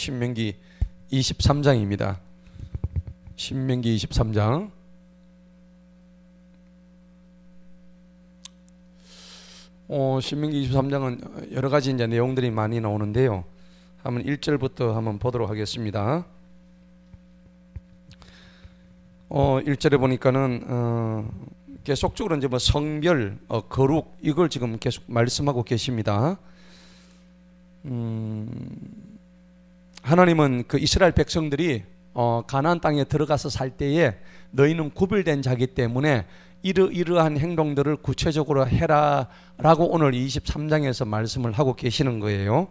신명기 23장입니다. 신명기 23장. 신명기 23장은 여러 가지 이제 내용들이 많이 나오는데요. 한번 1절부터 한번 보도록 하겠습니다. 1절에 보니까는 계속적으로 이제 뭐 성별, 거룩 이걸 지금 계속 말씀하고 계십니다. 하나님은 그 이스라엘 백성들이 가나안 땅에 들어가서 살 때에 너희는 구별된 자기 때문에 이러이러한 행동들을 구체적으로 해라라고 오늘 23장에서 말씀을 하고 계시는 거예요.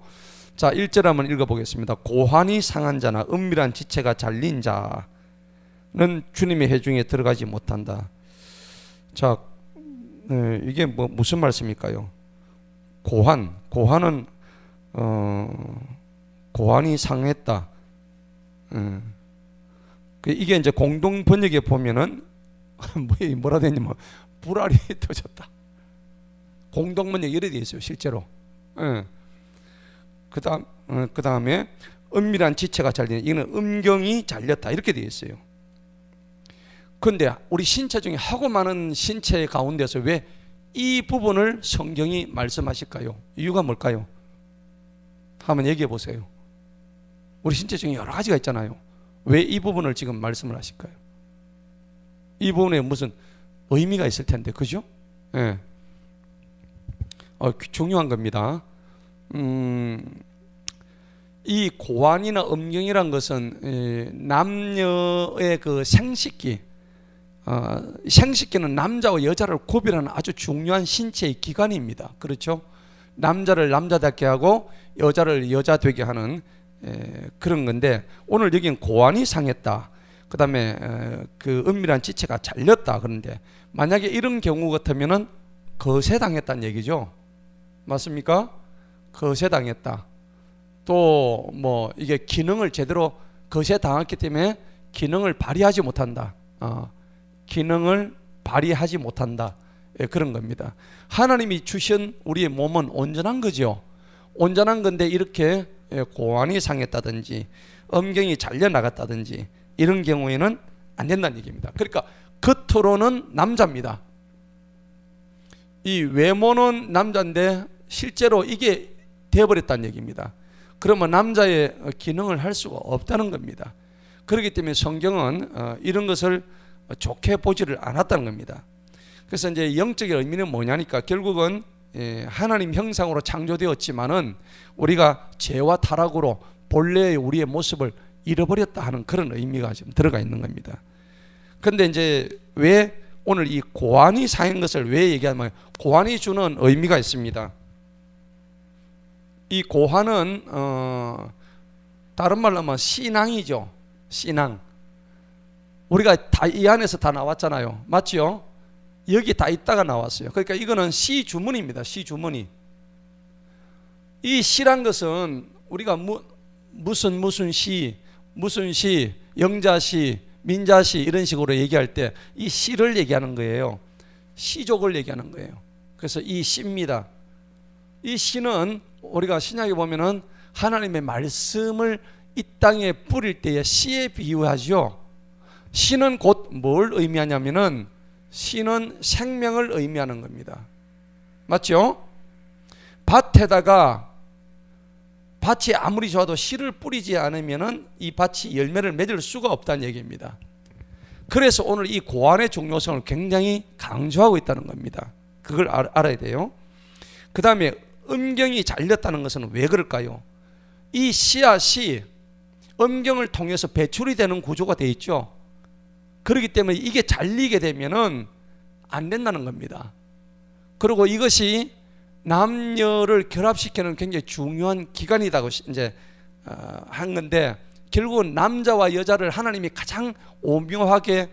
자, 1절 한번 읽어보겠습니다. 고환이 상한 자나 은밀한 지체가 잘린 자는 주님의 회중에 들어가지 못한다. 자, 이게 무슨 말씀일까요? 고환은 고환이 상했다. 이게 이제 공동 번역에 보면은 뭐라 되냐면 불알이 터졌다. 공동 번역 이래 돼 있어요, 실제로. 그 다음에 은밀한 지체가 잘리는, 이거는 음경이 잘렸다 이렇게 돼 있어요. 그런데 우리 신체 중에 하고 많은 신체 가운데서 왜 이 부분을 성경이 말씀하실까요? 이유가 뭘까요? 한번 얘기해 보세요. 우리 신체 중에 여러 가지가 있잖아요. 왜 이 부분을 지금 말씀을 하실까요? 이 부분에 무슨 의미가 있을 텐데, 그죠? 예. 중요한 겁니다. 이 고환이나 음경이란 것은 남녀의 그 생식기, 생식기는 남자와 여자를 구별하는 아주 중요한 신체의 기관입니다. 그렇죠? 남자를 남자답게 하고 여자를 여자 되게 하는 그런 건데, 오늘 여기는 고환이 상했다, 그 다음에 그 은밀한 지체가 잘렸다. 그런데 만약에 이런 경우 같으면은 거세당했다는 얘기죠. 맞습니까? 거세당했다. 또 뭐 이게 기능을 제대로 거세당했기 때문에 기능을 발휘하지 못한다. 기능을 발휘하지 못한다. 그런 겁니다. 하나님이 주신 우리의 몸은 온전한 거죠. 온전한 건데 이렇게 고환이 상했다든지 음경이 잘려나갔다든지 이런 경우에는 안 된다는 얘기입니다. 그러니까 겉으로는 남자입니다. 이 외모는 남자인데 실제로 이게 되어버렸다는 얘기입니다. 그러면 남자의 기능을 할 수가 없다는 겁니다. 그렇기 때문에 성경은 이런 것을 좋게 보지를 않았다는 겁니다. 그래서 이제 영적인 의미는 뭐냐니까 결국은 하나님 형상으로 창조되었지만은 우리가 죄와 타락으로 본래의 우리의 모습을 잃어버렸다 하는 그런 의미가 좀 들어가 있는 겁니다. 그런데 이제 왜 오늘 이 고환이 상한 것을 왜 얘기하면, 고환이 주는 의미가 있습니다. 이 고환은 다른 말로 하면 신앙이죠. 신앙. 우리가 다 이 안에서 다 나왔잖아요. 맞죠? 여기 다 있다가 나왔어요. 그러니까 이거는 시 주문입니다. 시 주문이. 이 시란 것은 우리가 무슨 시, 영자시, 민자시 이런 식으로 얘기할 때 이 시를 얘기하는 거예요. 시족을 얘기하는 거예요. 그래서 이 시입니다. 이 시는 우리가 신약에 보면은 하나님의 말씀을 이 땅에 뿌릴 때에 시에 비유하죠. 시는 곧 뭘 의미하냐면은 시는 생명을 의미하는 겁니다. 맞죠? 밭에다가 밭이 아무리 좋아도 씨를 뿌리지 않으면은 이 밭이 열매를 맺을 수가 없다는 얘기입니다. 그래서 오늘 이 고환의 중요성을 굉장히 강조하고 있다는 겁니다. 그걸 알아야 돼요. 그 다음에 음경이 잘렸다는 것은 왜 그럴까요? 이 씨앗이 음경을 통해서 배출이 되는 구조가 되어 있죠. 그렇기 때문에 이게 잘리게 되면은 안 된다는 겁니다. 그리고 이것이 남녀를 결합시키는 굉장히 중요한 기관이라고 이제 한 건데, 결국은 남자와 여자를 하나님이 가장 오묘하게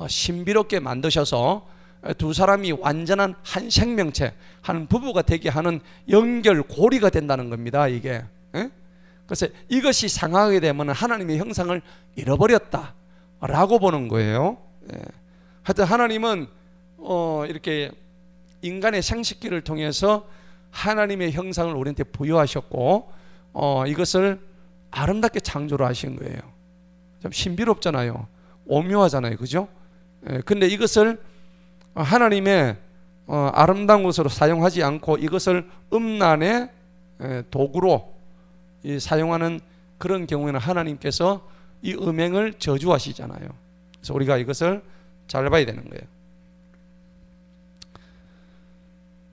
신비롭게 만드셔서 두 사람이 완전한 한 생명체, 한 부부가 되게 하는 연결고리가 된다는 겁니다. 이게. 그래서 이것이 상하게 되면 하나님의 형상을 잃어버렸다라고 보는 거예요. 하여튼 하나님은 이렇게 인간의 생식기를 통해서 하나님의 형상을 우리한테 부여하셨고, 이것을 아름답게 창조를 하신 거예요. 좀 신비롭잖아요. 오묘하잖아요. 그죠? 근데 이것을 하나님의 아름다운 것으로 사용하지 않고 이것을 음란의 도구로 사용하는 그런 경우에는 하나님께서 이 음행을 저주하시잖아요. 그래서 우리가 이것을 잘 봐야 되는 거예요.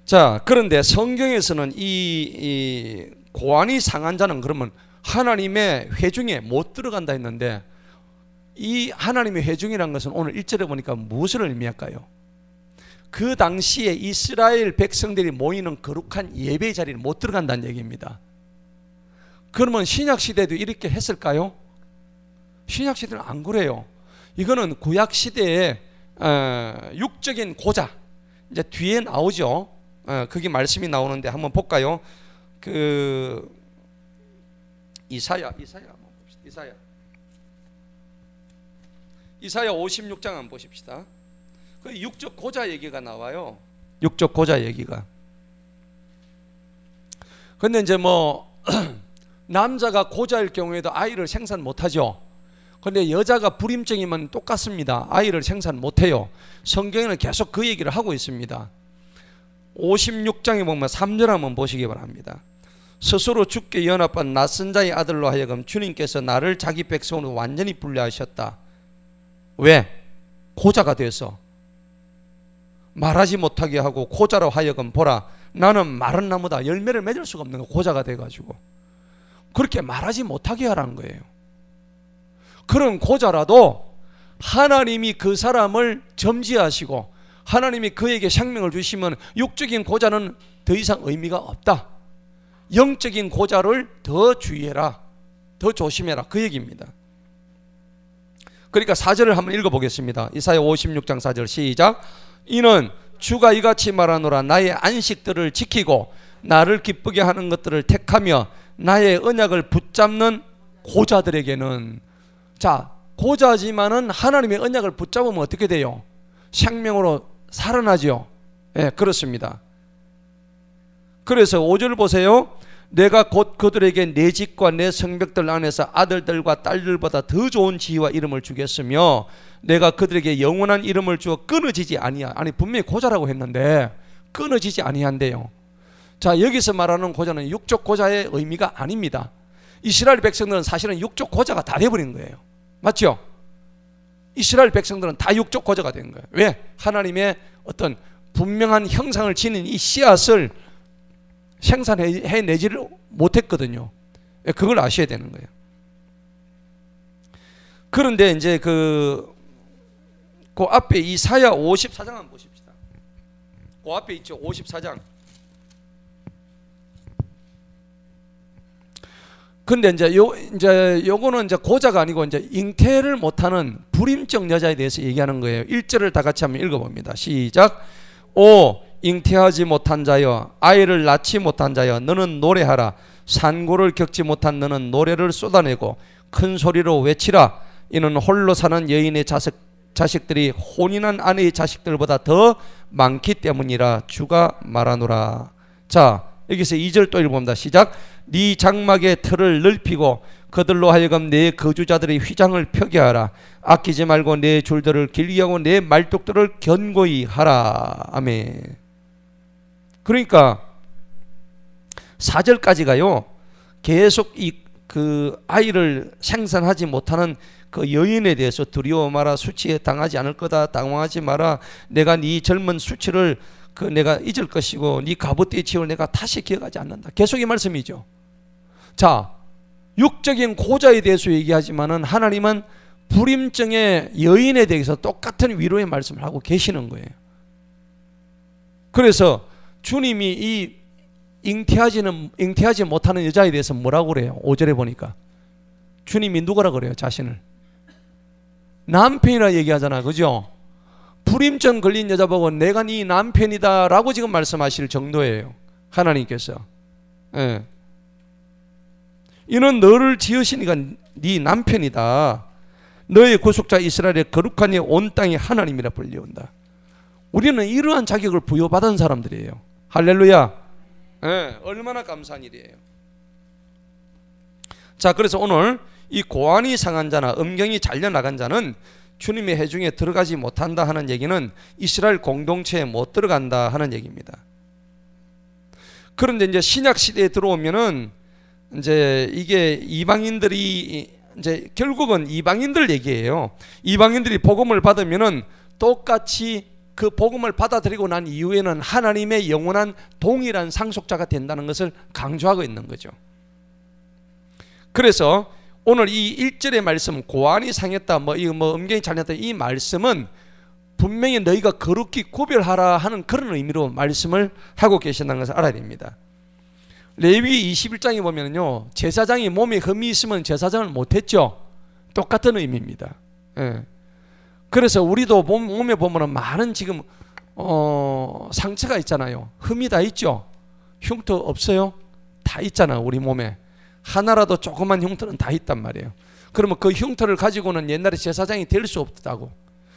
자, 그런데 성경에서는 이 고안이 상한 자는 그러면 하나님의 회중에 못 들어간다 했는데, 이 하나님의 회중이라는 것은 오늘 1절에 보니까 무엇을 의미할까요? 그 당시에 이스라엘 백성들이 모이는 거룩한 예배 자리를 못 들어간다는 얘기입니다. 그러면 신약시대도 이렇게 했을까요? 신약시대는 안 그래요. 이거는 구약시대의 육적인 고자, 이제 뒤에 나오죠. 그게 말씀이 나오는데 한번 볼까요? 이사야 56장 한번 보십시다. 그 육적 고자 얘기가 나와요. 육적 고자 얘기가. 근데 이제 남자가 고자일 경우에도 아이를 생산 못하죠. 근데 여자가 불임증이면 똑같습니다. 아이를 생산 못해요. 성경에는 계속 그 얘기를 하고 있습니다. 56장에 보면 3절 한번 보시기 바랍니다. 스스로 죽게 연합한 낯선 자의 아들로 하여금 주님께서 나를 자기 백성으로 완전히 분류하셨다. 왜? 고자가 돼서 말하지 못하게 하고 고자로 하여금 보라, 나는 마른 나무다. 열매를 맺을 수가 없는 거, 고자가 돼가지고 그렇게 말하지 못하게 하라는 거예요. 그런 고자라도 하나님이 그 사람을 점지하시고 하나님이 그에게 생명을 주시면 육적인 고자는 더 이상 의미가 없다. 영적인 고자를 더 주의해라, 더 조심해라, 그 얘기입니다. 그러니까 4절을 한번 읽어보겠습니다. 이사야 56장 4절 시작. 이는 주가 이같이 말하노라, 나의 안식들을 지키고 나를 기쁘게 하는 것들을 택하며 나의 언약을 붙잡는 고자들에게는, 자, 고자지만은 하나님의 언약을 붙잡으면 어떻게 돼요? 생명으로 살아나죠. 예, 그렇습니다. 그래서 5절 보세요. 내가 곧 그들에게 내 집과 내 성벽들 안에서 아들들과 딸들보다 더 좋은 지위와 이름을 주겠으며 내가 그들에게 영원한 이름을 주어 끊어지지 아니하. 아니, 분명히 고자라고 했는데 끊어지지 아니한대요. 자, 여기서 말하는 고자는 육적 고자의 의미가 아닙니다. 이스라엘 백성들은 사실은 육적 고자가 다 돼버린 거예요. 맞죠? 이스라엘 백성들은 다 육적 고자가 된 거예요. 왜? 하나님의 어떤 분명한 형상을 지닌 이 씨앗을 생산해내지를 못했거든요. 그걸 아셔야 되는 거예요. 그런데 이제 그 앞에 이사야 54장 한번 보십시다. 그 앞에 있죠. 54장. 근데 이제 요거는 이제 고자가 아니고 이제 잉태를 못하는 불임증 여자에 대해서 얘기하는 거예요. 1절을 다 같이 한번 읽어봅니다. 시작. 오 잉태하지 못한 자여, 아이를 낳지 못한 자여, 너는 노래하라. 산고를 겪지 못한 너는 노래를 쏟아내고 큰 소리로 외치라. 이는 홀로 사는 여인의 자식들이 혼인한 아내의 자식들보다 더 많기 때문이라 주가 말하노라. 자, 여기서 2절 또 읽어봅니다. 시작. 네 장막의 틀을 넓히고 그들로 하여금 내 거주자들의 휘장을 펴게 하라. 아끼지 말고 내 줄들을 길게 하고 내 말뚝들을 견고히 하라. 아멘. 그러니까 4절까지가요 계속 그 아이를 생산하지 못하는 그 여인에 대해서 두려워 마라. 수치에 당하지 않을 거다. 당황하지 마라. 내가 네 젊은 수치를 내가 잊을 것이고 네 갑옷의 치욕을 내가 다시 기억하지 않는다. 계속 이 말씀이죠. 자, 육적인 고자에 대해서 얘기하지만은 하나님은 불임증의 여인에 대해서 똑같은 위로의 말씀을 하고 계시는 거예요. 그래서 주님이 이 잉태하지 못하는 여자에 대해서 뭐라고 그래요? 5절에 보니까 주님이 누구라 그래요? 자신을 남편이라 얘기하잖아. 그죠? 불임증 걸린 여자 보고 내가 네 남편이다 라고 지금 말씀하실 정도예요. 하나님께서. 예. 이는 너를 지으시니까 네 남편이다. 너의 구속자 이스라엘의 거룩한 이 온 땅이 하나님이라 불리운다. 우리는 이러한 자격을 부여받은 사람들이에요. 할렐루야. 예, 얼마나 감사한 일이에요. 자, 그래서 오늘 이 고안이 상한 자나 음경이 잘려나간 자는 주님의 회중에 들어가지 못한다 하는 얘기는 이스라엘 공동체에 못 들어간다 하는 얘기입니다. 그런데 이제 신약 시대에 들어오면은 이제 이게 이방인들이 이제 결국은 이방인들 얘기예요. 이방인들이 복음을 받으면은 똑같이 그 복음을 받아들이고 난 이후에는 하나님의 영원한 동일한 상속자가 된다는 것을 강조하고 있는 거죠. 그래서 오늘 이 1절의 말씀, 고안이 상했다, 음경이 잘렸다, 이 말씀은 분명히 너희가 거룩히 구별하라 하는 그런 의미로 말씀을 하고 계신다는 것을 알아야 됩니다. 레위기 21장에 보면요, 제사장이 몸에 흠이 있으면 제사장을 못했죠. 똑같은 의미입니다. 예. 그래서 우리도 몸에 보면 많은 지금 상처가 있잖아요. 흠이 다 있죠. 흉터 없어요? 다 있잖아. 우리 몸에 하나라도 조그만 흉터는 다 있단 말이에요. 그러면 그 흉터를 가지고는 옛날에 제사장이 될 수 없다고.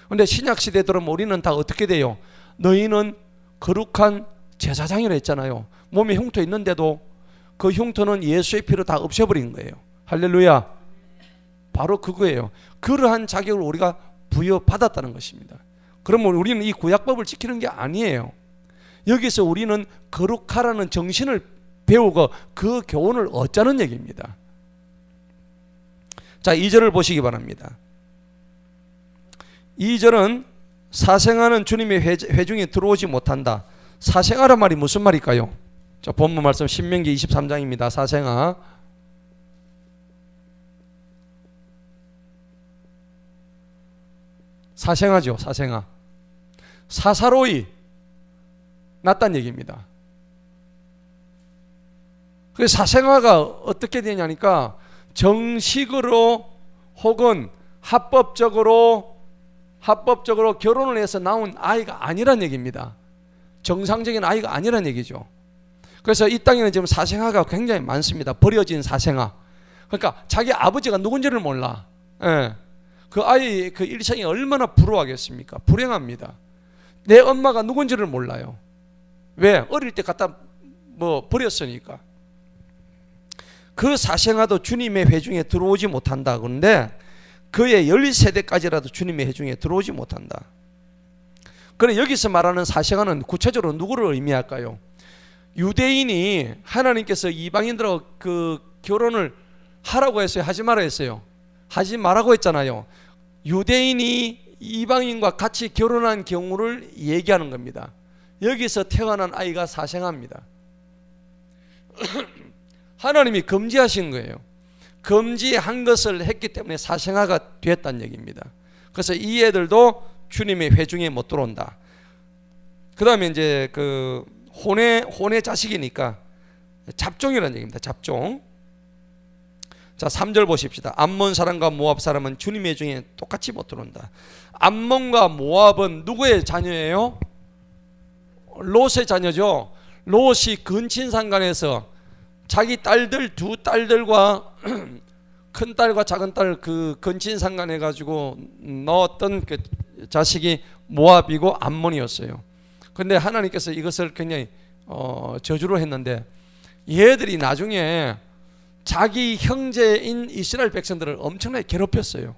근데 신약시대에 들어오면 우리는 다 어떻게 돼요? 너희는 거룩한 제사장이라 했잖아요. 몸에 흉터 있는데도 그 흉터는 예수의 피로 다 없애버린 거예요. 할렐루야. 바로 그거예요. 그러한 자격을 우리가 부여받았다는 것입니다. 그러면 우리는 이 구약법을 지키는 게 아니에요. 여기서 우리는 거룩하라는 정신을 배우고 그 교훈을 얻자는 얘기입니다. 자, 2절을 보시기 바랍니다. 2절은 사생아는 주님의 회중에 들어오지 못한다. 사생아란 말이 무슨 말일까요? 자, 본문 말씀 신명기 23장입니다. 사생아. 사생아죠. 사생아. 사사로이 났단 얘기입니다. 그래서 사생아가 어떻게 되냐니까 정식으로 혹은 합법적으로 결혼을 해서 나온 아이가 아니란 얘기입니다. 정상적인 아이가 아니란 얘기죠. 그래서 이 땅에는 지금 사생아가 굉장히 많습니다. 버려진 사생아. 그러니까 자기 아버지가 누군지를 몰라. 예. 그 아이 그 일생이 얼마나 불우하겠습니까? 불행합니다. 내 엄마가 누군지를 몰라요. 왜? 어릴 때 갖다 버렸으니까. 그 사생아도 주님의 회중에 들어오지 못한다. 그런데 그의 10세대까지라도 주님의 회중에 들어오지 못한다. 그래, 여기서 말하는 사생아는 구체적으로 누구를 의미할까요? 유대인이 하나님께서 이방인들하고 그 결혼을 하라고 했어요? 하지 말라 했어요? 하지 말라고 했잖아요. 유대인이 이방인과 같이 결혼한 경우를 얘기하는 겁니다. 여기서 태어난 아이가 사생아입니다. 하나님이 금지하신 거예요. 금지한 것을 했기 때문에 사생아가 됐다는 얘기입니다. 그래서 이 애들도 주님의 회중에 못 들어온다. 그 다음에 이제 그 혼의 자식이니까 잡종이라는 얘기입니다. 잡종. 자, 3절 보십시다. 암몬 사람과 모압 사람은 주님의 회중에 똑같이 못 들어온다. 암몬과 모압은 누구의 자녀예요? 롯의 자녀죠. 롯이 근친상간에서 자기 딸들 두 딸들과 큰 딸과 작은 딸 그 근친상간해 가지고 넣었던 그 자식이 모압이고 암몬이었어요. 그런데 하나님께서 이것을 굉장히 저주로 했는데 얘들이 나중에 자기 형제인 이스라엘 백성들을 엄청나게 괴롭혔어요.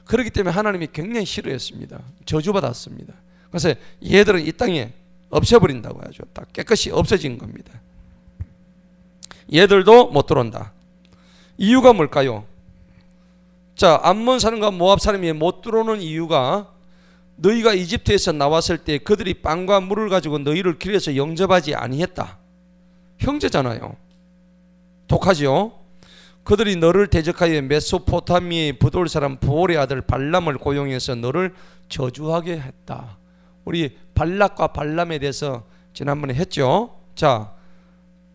그렇기 때문에 하나님이 굉장히 싫어했습니다. 저주받았습니다. 그래서 얘들은 이 땅에 없애버린다고 하죠. 딱 깨끗이 없어진 겁니다. 얘들도 못 들어온다. 이유가 뭘까요? 자, 암몬 사람과 모압 사람이 못 들어오는 이유가 너희가 이집트에서 나왔을 때 그들이 빵과 물을 가지고 너희를 길에서 영접하지 아니했다. 형제잖아요. 독하죠. 그들이 너를 대적하여 메소포타미아의 부돌 사람 부올의 아들 발람을 고용해서 너를 저주하게 했다. 우리 발락과 발람에 대해서 지난번에 했죠. 자,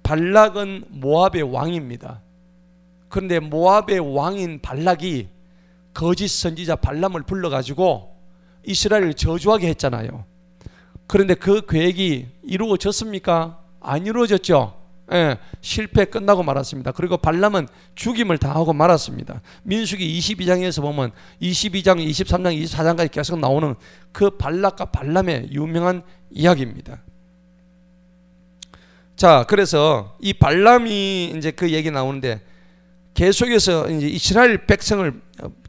발락은 모압의 왕입니다. 그런데 모압의 왕인 발락이 거짓 선지자 발람을 불러가지고 이스라엘을 저주하게 했잖아요. 그런데 그 계획이 이루어졌습니까? 안 이루어졌죠. 예, 실패 끝나고 말았습니다. 그리고 발람은 죽임을 당하고 말았습니다. 민수기 22장에서 보면 22장, 23장, 24장까지 계속 나오는 그 발락과 발람의 유명한 이야기입니다. 자, 그래서 이 발람이 이제 그 얘기 나오는데 계속해서 이제 이스라엘 백성을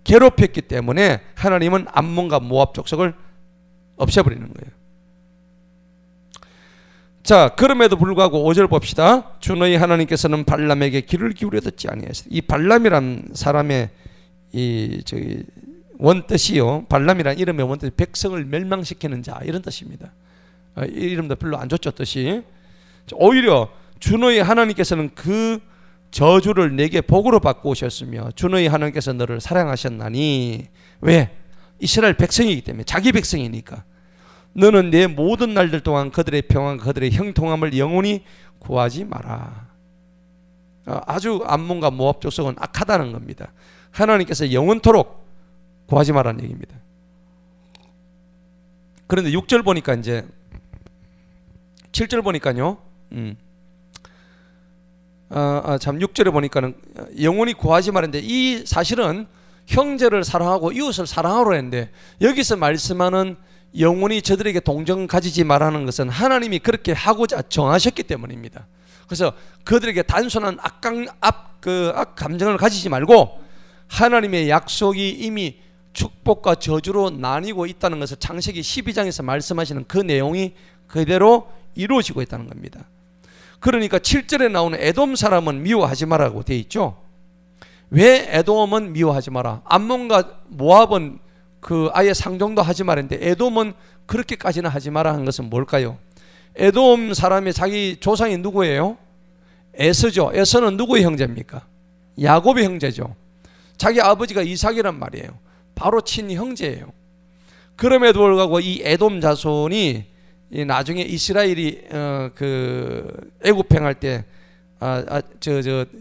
괴롭혔기 때문에 하나님은 암몬과 모압 족속을 없애버리는 거예요. 자, 그럼에도 불구하고 5절 봅시다. 주 너희 하나님께서는 발람에게 귀를 기울여 듣지 아니하시되. 이 발람이란 사람의 원뜻이요, 발람이란 이름의 원뜻이 백성을 멸망시키는 자, 이런 뜻입니다. 이 이름도 별로 안 좋죠, 뜻이. 오히려 주 너희 하나님께서는 그 저주를 내게 복으로 바꾸셨으며 주 너희 하나님께서 너를 사랑하셨나니. 왜? 이스라엘 백성이기 때문에, 자기 백성이니까. 너는 내 모든 날들 동안 그들의 평안과 그들의 형통함을 영원히 구하지 마라. 아주 암몬과 모압 족속은 악하다는 겁니다. 하나님께서 영원토록 구하지 말라는 얘기입니다. 그런데 6절 보니까 이제 7절 보니까요. 참 6절에 보니까는 영원히 구하지 말았는데, 이 사실은 형제를 사랑하고 이웃을 사랑하라 했는데, 여기서 말씀하는 영원히 저들에게 동정 가지지 말라는 것은 하나님이 그렇게 하고자 정하셨기 때문입니다. 그래서 그들에게 단순한 악 감정을 가지지 말고 하나님의 약속이 이미 축복과 저주로 나뉘고 있다는 것을 창세기 12장에서 말씀하시는 그 내용이 그대로 이루어지고 있다는 겁니다. 그러니까 7절에 나오는 에돔 사람은 미워하지 마라고 되어 있죠. 왜 에돔은 미워하지 마라? 암몬과 모압은 아예 상종도 하지 말았는데 에돔은 그렇게까지는 하지 마라 한 것은 뭘까요? 에돔 사람의 자기 조상이 누구예요? 에서죠. 에서는 누구의 형제입니까? 야곱의 형제죠. 자기 아버지가 이삭이란 말이에요. 바로 친형제예요. 그럼에도 불구하고 이 에돔 자손이 나중에 이스라엘이 애굽 행할 때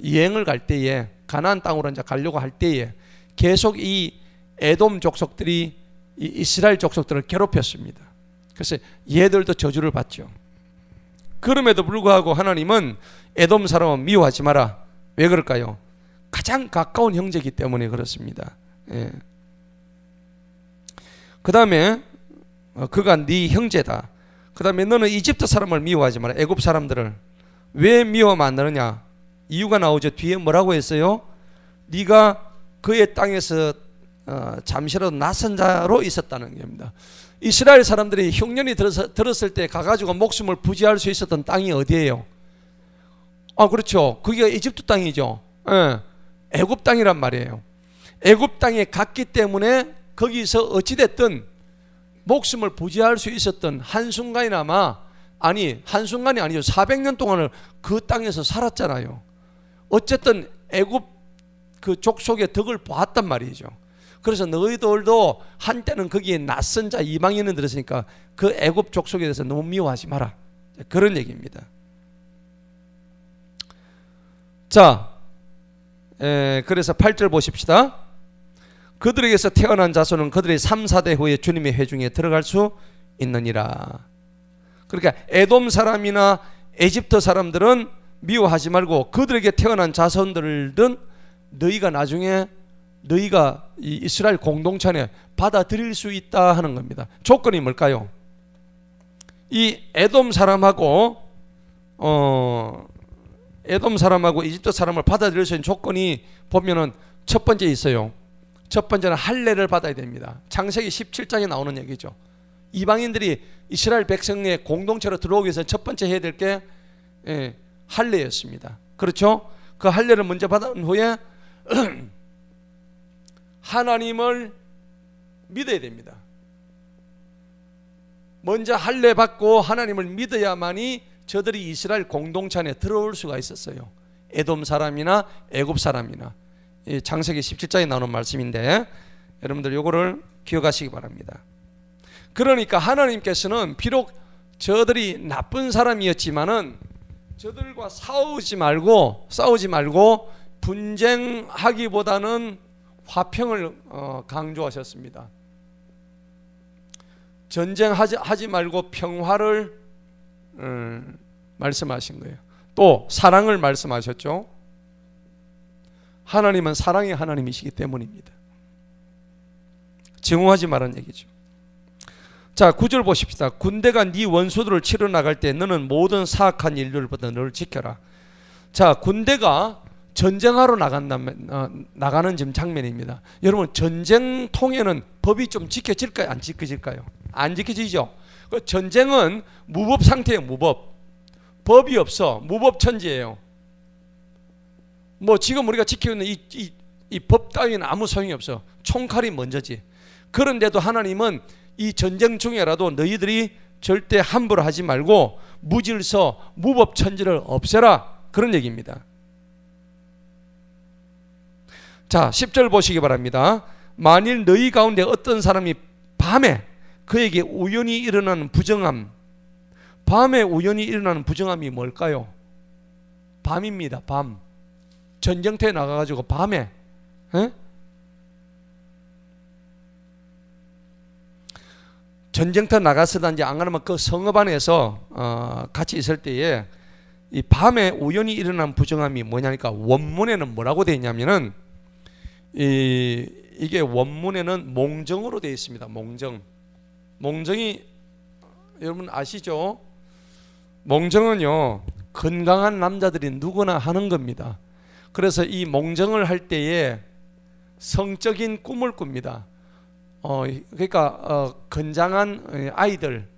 여행을 갈 때에 가나안 땅으로 이제 가려고 할 때에 계속 이 에돔 족속들이 이 이스라엘 족속들을 괴롭혔습니다. 그래서 얘들도 저주를 받죠. 그럼에도 불구하고 하나님은 에돔 사람은 미워하지 마라. 왜 그럴까요? 가장 가까운 형제이기 때문에 그렇습니다. 예. 그 다음에 그가 네 형제다. 그 다음에 너는 이집트 사람을 미워하지 마라. 애굽 사람들을. 왜 미워하면 안 되느냐? 이유가 나오죠. 뒤에 뭐라고 했어요? 네가 그의 땅에서 잠시라도 낯선 자로 있었다는 겁니다. 이스라엘 사람들이 흉년이 들었을 때 가가지고 목숨을 부지할 수 있었던 땅이 어디예요? 그렇죠. 그게 이집트 땅이죠. 예. 애굽 땅이란 말이에요. 애굽 땅에 갔기 때문에 거기서 어찌됐든 목숨을 부지할 수 있었던 한순간이나마, 한순간이 아니죠. 400년 동안을 그 땅에서 살았잖아요. 어쨌든 애굽 그 족속의 덕을 보았단 말이죠. 그래서 너희들도 한때는 거기에 낯선 자 이방인은 들었으니까 그 애굽 족속에 대해서 너무 미워하지 마라. 그런 얘기입니다. 자, 그래서 8절 보십시다. 그들에게서 태어난 자손은 그들의 3, 4대 후에 주님의 회중에 들어갈 수 있느니라. 그러니까 에돔 사람이나 에집트 사람들은 미워하지 말고 그들에게 태어난 자손들은 너희가 나중에 너희가 이 이스라엘 공동체 안에 받아들일 수 있다 하는 겁니다. 조건이 뭘까요? 이 에돔 사람하고 이집트 사람을 받아들일 수 있는 조건이 보면은 첫 번째 있어요. 첫 번째는 할례를 받아야 됩니다. 창세기 17장에 나오는 얘기죠. 이방인들이 이스라엘 백성의 공동체로 들어오기 위해서 첫 번째 해야 될 게 할례였습니다. 그렇죠? 그 할례를 먼저 받은 후에 하나님을 믿어야 됩니다. 먼저 할례 받고 하나님을 믿어야만이 저들이 이스라엘 공동체 안에 들어올 수가 있었어요. 에돔 사람이나 애굽 사람이나. 창세기 17장에 나오는 말씀인데 여러분들 요거를 기억하시기 바랍니다. 그러니까 하나님께서는 비록 저들이 나쁜 사람이었지만은 저들과 싸우지 말고 분쟁하기보다는 화평을 강조하셨습니다. 전쟁하지 말고 평화를 말씀하신 거예요. 또 사랑을 말씀하셨죠. 하나님은 사랑의 하나님이시기 때문입니다. 증오하지 말라는 얘기죠. 자, 9절 보십시다. 군대가 네 원수들을 치러 나갈 때 너는 모든 사악한 일들보다 너를 지켜라. 자, 군대가 전쟁하러 나가는 지금 장면입니다. 여러분, 전쟁통에는 법이 좀 지켜질까요? 안 지켜질까요? 안 지켜지죠. 그 전쟁은 무법 상태예요. 무법. 법이 없어. 무법천지예요. 뭐 지금 우리가 지키고 있는 이 법 따위는 아무 소용이 없어. 총칼이 먼저지. 그런데도 하나님은 이 전쟁 중에라도 너희들이 절대 함부로 하지 말고 무질서 무법천지를 없애라, 그런 얘기입니다. 자, 10절 보시기 바랍니다. 만일 너희 가운데 어떤 사람이 밤에 그에게 우연히 일어나는 부정함, 밤에 우연히 일어나는 부정함이 뭘까요? 밤입니다. 밤. 전쟁터에 나가가지고 밤에, 에? 전쟁터 나갔으든지 안 그러면 그 성읍 안에서 같이 있을 때에 이 밤에 우연히 일어난 부정함이 뭐냐니까, 원문에는 뭐라고 되어 있냐면은 이게 원문에는 몽정으로 되어 있습니다. 몽정이 여러분 아시죠? 몽정은요, 건강한 남자들이 누구나 하는 겁니다. 그래서 이 몽정을 할 때에 성적인 꿈을 꿉니다. 그러니까 건장한 아이들,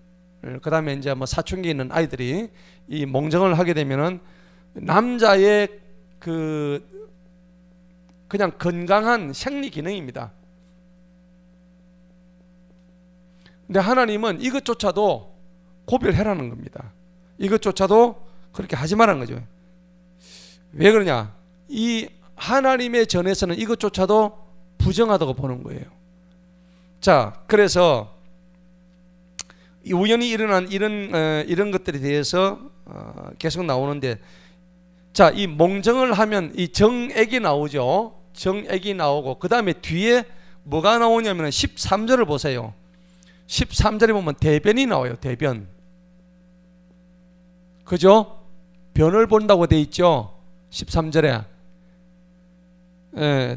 그 다음에 이제 뭐 사춘기에 있는 아이들이 이 몽정을 하게 되면은 남자의 그냥 건강한 생리 기능입니다. 근데 하나님은 이것조차도 고별해라는 겁니다. 이것조차도 그렇게 하지 말라는 거죠. 왜 그러냐? 이 하나님의 전에서는 이것조차도 부정하다고 보는 거예요. 자, 그래서 우연히 일어난 이런 것들에 대해서 계속 나오는데, 자, 이 몽정을 하면 이 정액이 나오죠. 정액이 나오고 그 다음에 뒤에 뭐가 나오냐면 13절을 보세요. 13절에 보면 대변이 나와요. 대변. 그죠? 변을 본다고 돼 있죠. 13절에.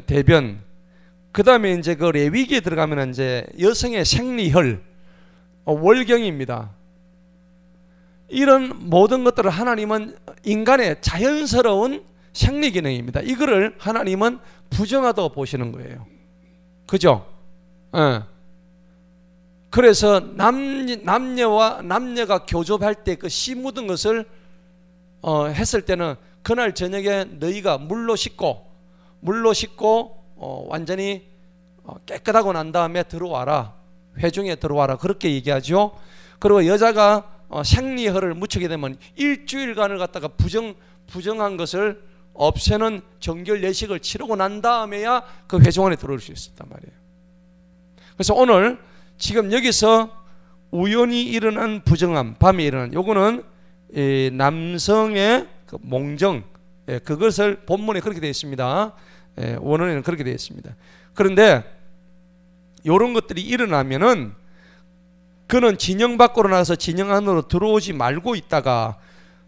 대변. 그 다음에 이제 그 레위기에 들어가면 이제 여성의 생리혈, 월경입니다. 이런 모든 것들을 하나님은 인간의 자연스러운 생리 기능입니다. 이거를 하나님은 부정하다고 보시는 거예요. 그죠? 그래서 남녀가 교접할 때 그 씨 묻은 것을 했을 때는 그날 저녁에 너희가 물로 씻고 완전히 깨끗하고 난 다음에 들어와라, 회중에 들어와라, 그렇게 얘기하죠. 그리고 여자가 생리혈을 묻히게 되면 일주일간을 갖다가 부정한 것을 없애는 정결 예식을 치르고 난 다음에야 그 회중 안에 들어올 수 있었단 말이에요. 그래서 오늘 지금 여기서 우연히 일어난 부정함, 밤에 일어난, 요거는 남성의 그 몽정, 그것을 본문에 그렇게 되어 있습니다. 원어에는 그렇게 되어 있습니다. 그런데 이런 것들이 일어나면은 그는 진영 밖으로 나가서 진영 안으로 들어오지 말고 있다가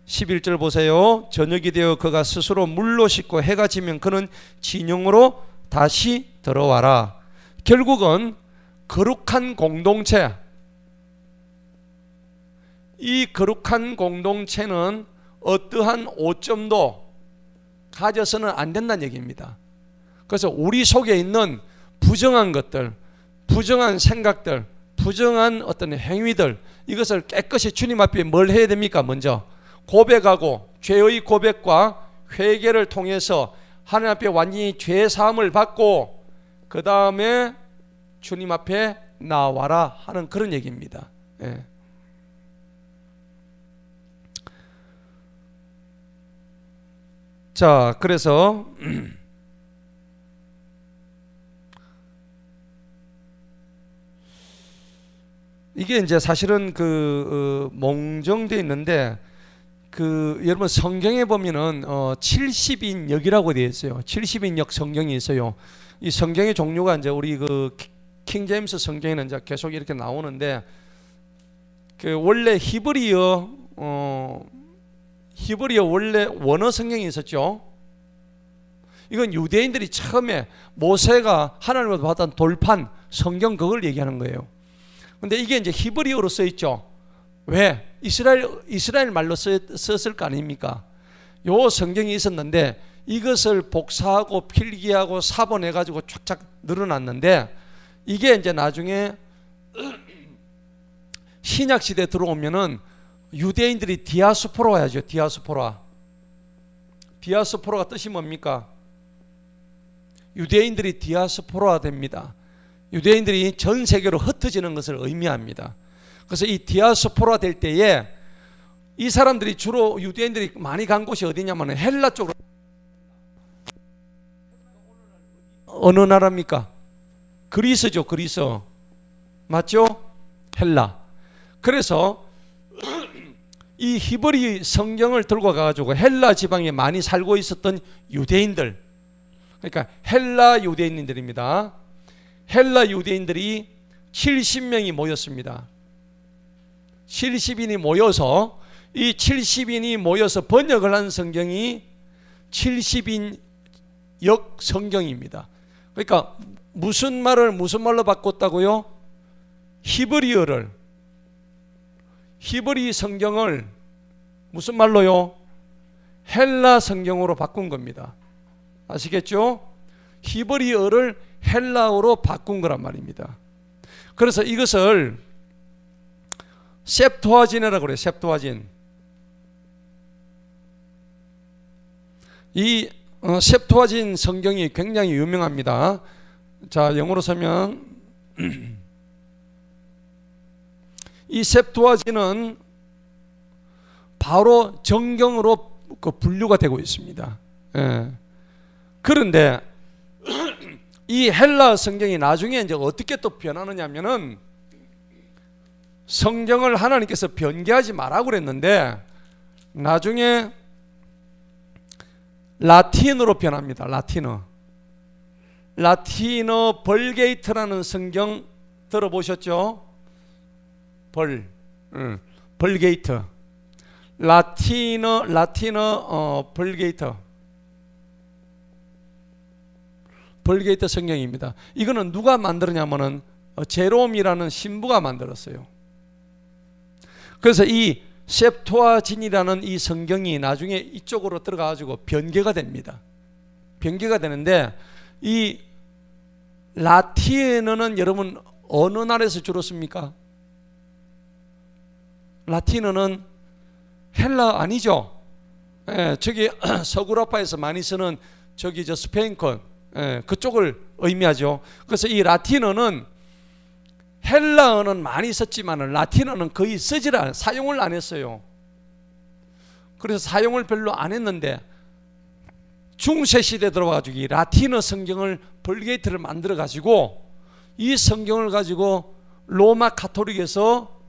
11절 보세요. 저녁이 되어 그가 스스로 물로 씻고 해가 지면 그는 진영으로 다시 들어와라. 결국은 거룩한 공동체, 이 거룩한 공동체는 어떠한 오점도 가져서는 안 된다는 얘기입니다. 그래서 우리 속에 있는 부정한 것들, 부정한 생각들, 부정한 어떤 행위들, 이것을 깨끗이 주님 앞에 뭘 해야 됩니까? 먼저 고백하고 죄의 고백과 회개를 통해서 하나님 앞에 완전히 죄 사함을 받고 그 다음에 주님 앞에 나와라 하는 그런 얘기입니다. 자, 그래서 이게 이제 사실은 몽정되어 있는데 여러분 성경에 보면은 70인역이라고 되어 있어요. 70인역 성경이 있어요. 이 성경의 종류가 이제 우리 킹 제임스 성경에는 이제 계속 이렇게 나오는데 원래 히브리어 원래 원어 성경이 있었죠. 이건 유대인들이 처음에 모세가 하나님으로부터 받은 돌판 성경, 그걸 얘기하는 거예요. 근데 이게 이제 히브리어로 써 있죠. 왜? 이스라엘 말로 썼을 거 아닙니까? 요 성경이 있었는데 이것을 복사하고 필기하고 사본해 가지고 쫙쫙 늘어났는데, 이게 이제 나중에 신약 시대 들어오면은 유대인들이 디아스포라 하죠. 디아스포라가 뜻이 뭡니까? 유대인들이 디아스포라 됩니다. 유대인들이 전 세계로 흩어지는 것을 의미합니다. 그래서 이 디아스포라 될 때에 이 사람들이 주로 유대인들이 많이 간 곳이 어디냐면 헬라 쪽으로. 어느 나라입니까? 그리스죠. 그리스 맞죠? 헬라. 그래서 이 히브리 성경을 들고 가가지고 헬라 지방에 많이 살고 있었던 유대인들, 그러니까 헬라 유대인들입니다. 헬라 유대인들이 70명이 모였습니다. 70인이 모여서, 이 70인이 모여서 번역을 한 성경이 70인 역 성경입니다. 그러니까 무슨 말로 바꿨다고요? 히브리 성경을 무슨 말로요? 헬라 성경으로 바꾼 겁니다. 아시겠죠? 히브리어를 헬라어로 바꾼 거란 말입니다. 그래서 이것을 셉투아진이라고 그래요. 셉투아진. 이 셉투아진 성경이 굉장히 유명합니다. 자, 영어로 쓰면 이 셉투아진은 바로 정경으로 분류가 되고 있습니다. 예. 그런데 이 헬라 성경이 나중에 이제 어떻게 또 변하느냐면은, 성경을 하나님께서 변개하지 말라고 그랬는데 나중에 라틴어로 변합니다. 라틴어 벌게이트라는 성경 들어보셨죠? 벌게이트. 라틴어 벌게이트 성경입니다. 이거는 누가 만들었냐면은 제롬이라는 신부가 만들었어요. 그래서 이 셉투아진이라는 이 성경이 나중에 이쪽으로 들어가가지고 변개가 됩니다. 변개가 되는데, 이 라틴어는 여러분 어느 나라에서 주로 씁니까? 라틴어는 헬라 아니죠? 예, 저기 서구라파에서 많이 쓰는 저기 스페인권, 예, 그쪽을 의미하죠. 그래서 이 라틴어는, 헬라어는 많이 썼지만 라틴어는 거의 사용을 안 했어요. 그래서 사용을 별로 안 했는데 중세 시대 들어와가지고 이 라틴어 성경을 벌게이트를 만들어 가지고 이 성경을 가지고 로마 카톨릭에서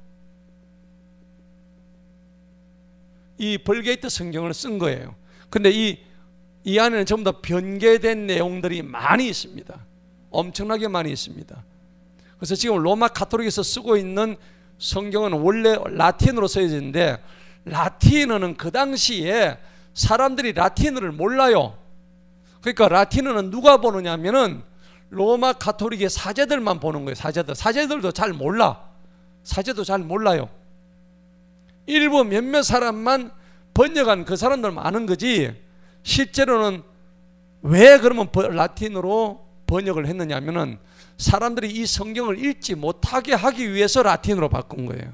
이 벌게이트 성경을 쓴 거예요. 근데 이 안에는 전부 다 변개된 내용들이 많이 있습니다. 엄청나게 많이 있습니다. 그래서 지금 로마 카톨릭에서 쓰고 있는 성경은 원래 라틴어로 써야되는데, 라틴어는 그 당시에 사람들이 라틴어를 몰라요. 그러니까 라틴어는 누가 보느냐 하면은 로마 카톨릭의 사제들만 보는 거예요. 사제들도 잘 몰라. 사제도 잘 몰라요. 일부 몇몇 사람만 번역한 그 사람들만 아는 거지, 실제로는 왜 그러면 라틴어로 번역을 했느냐 하면은 사람들이 이 성경을 읽지 못하게 하기 위해서 라틴어로 바꾼 거예요.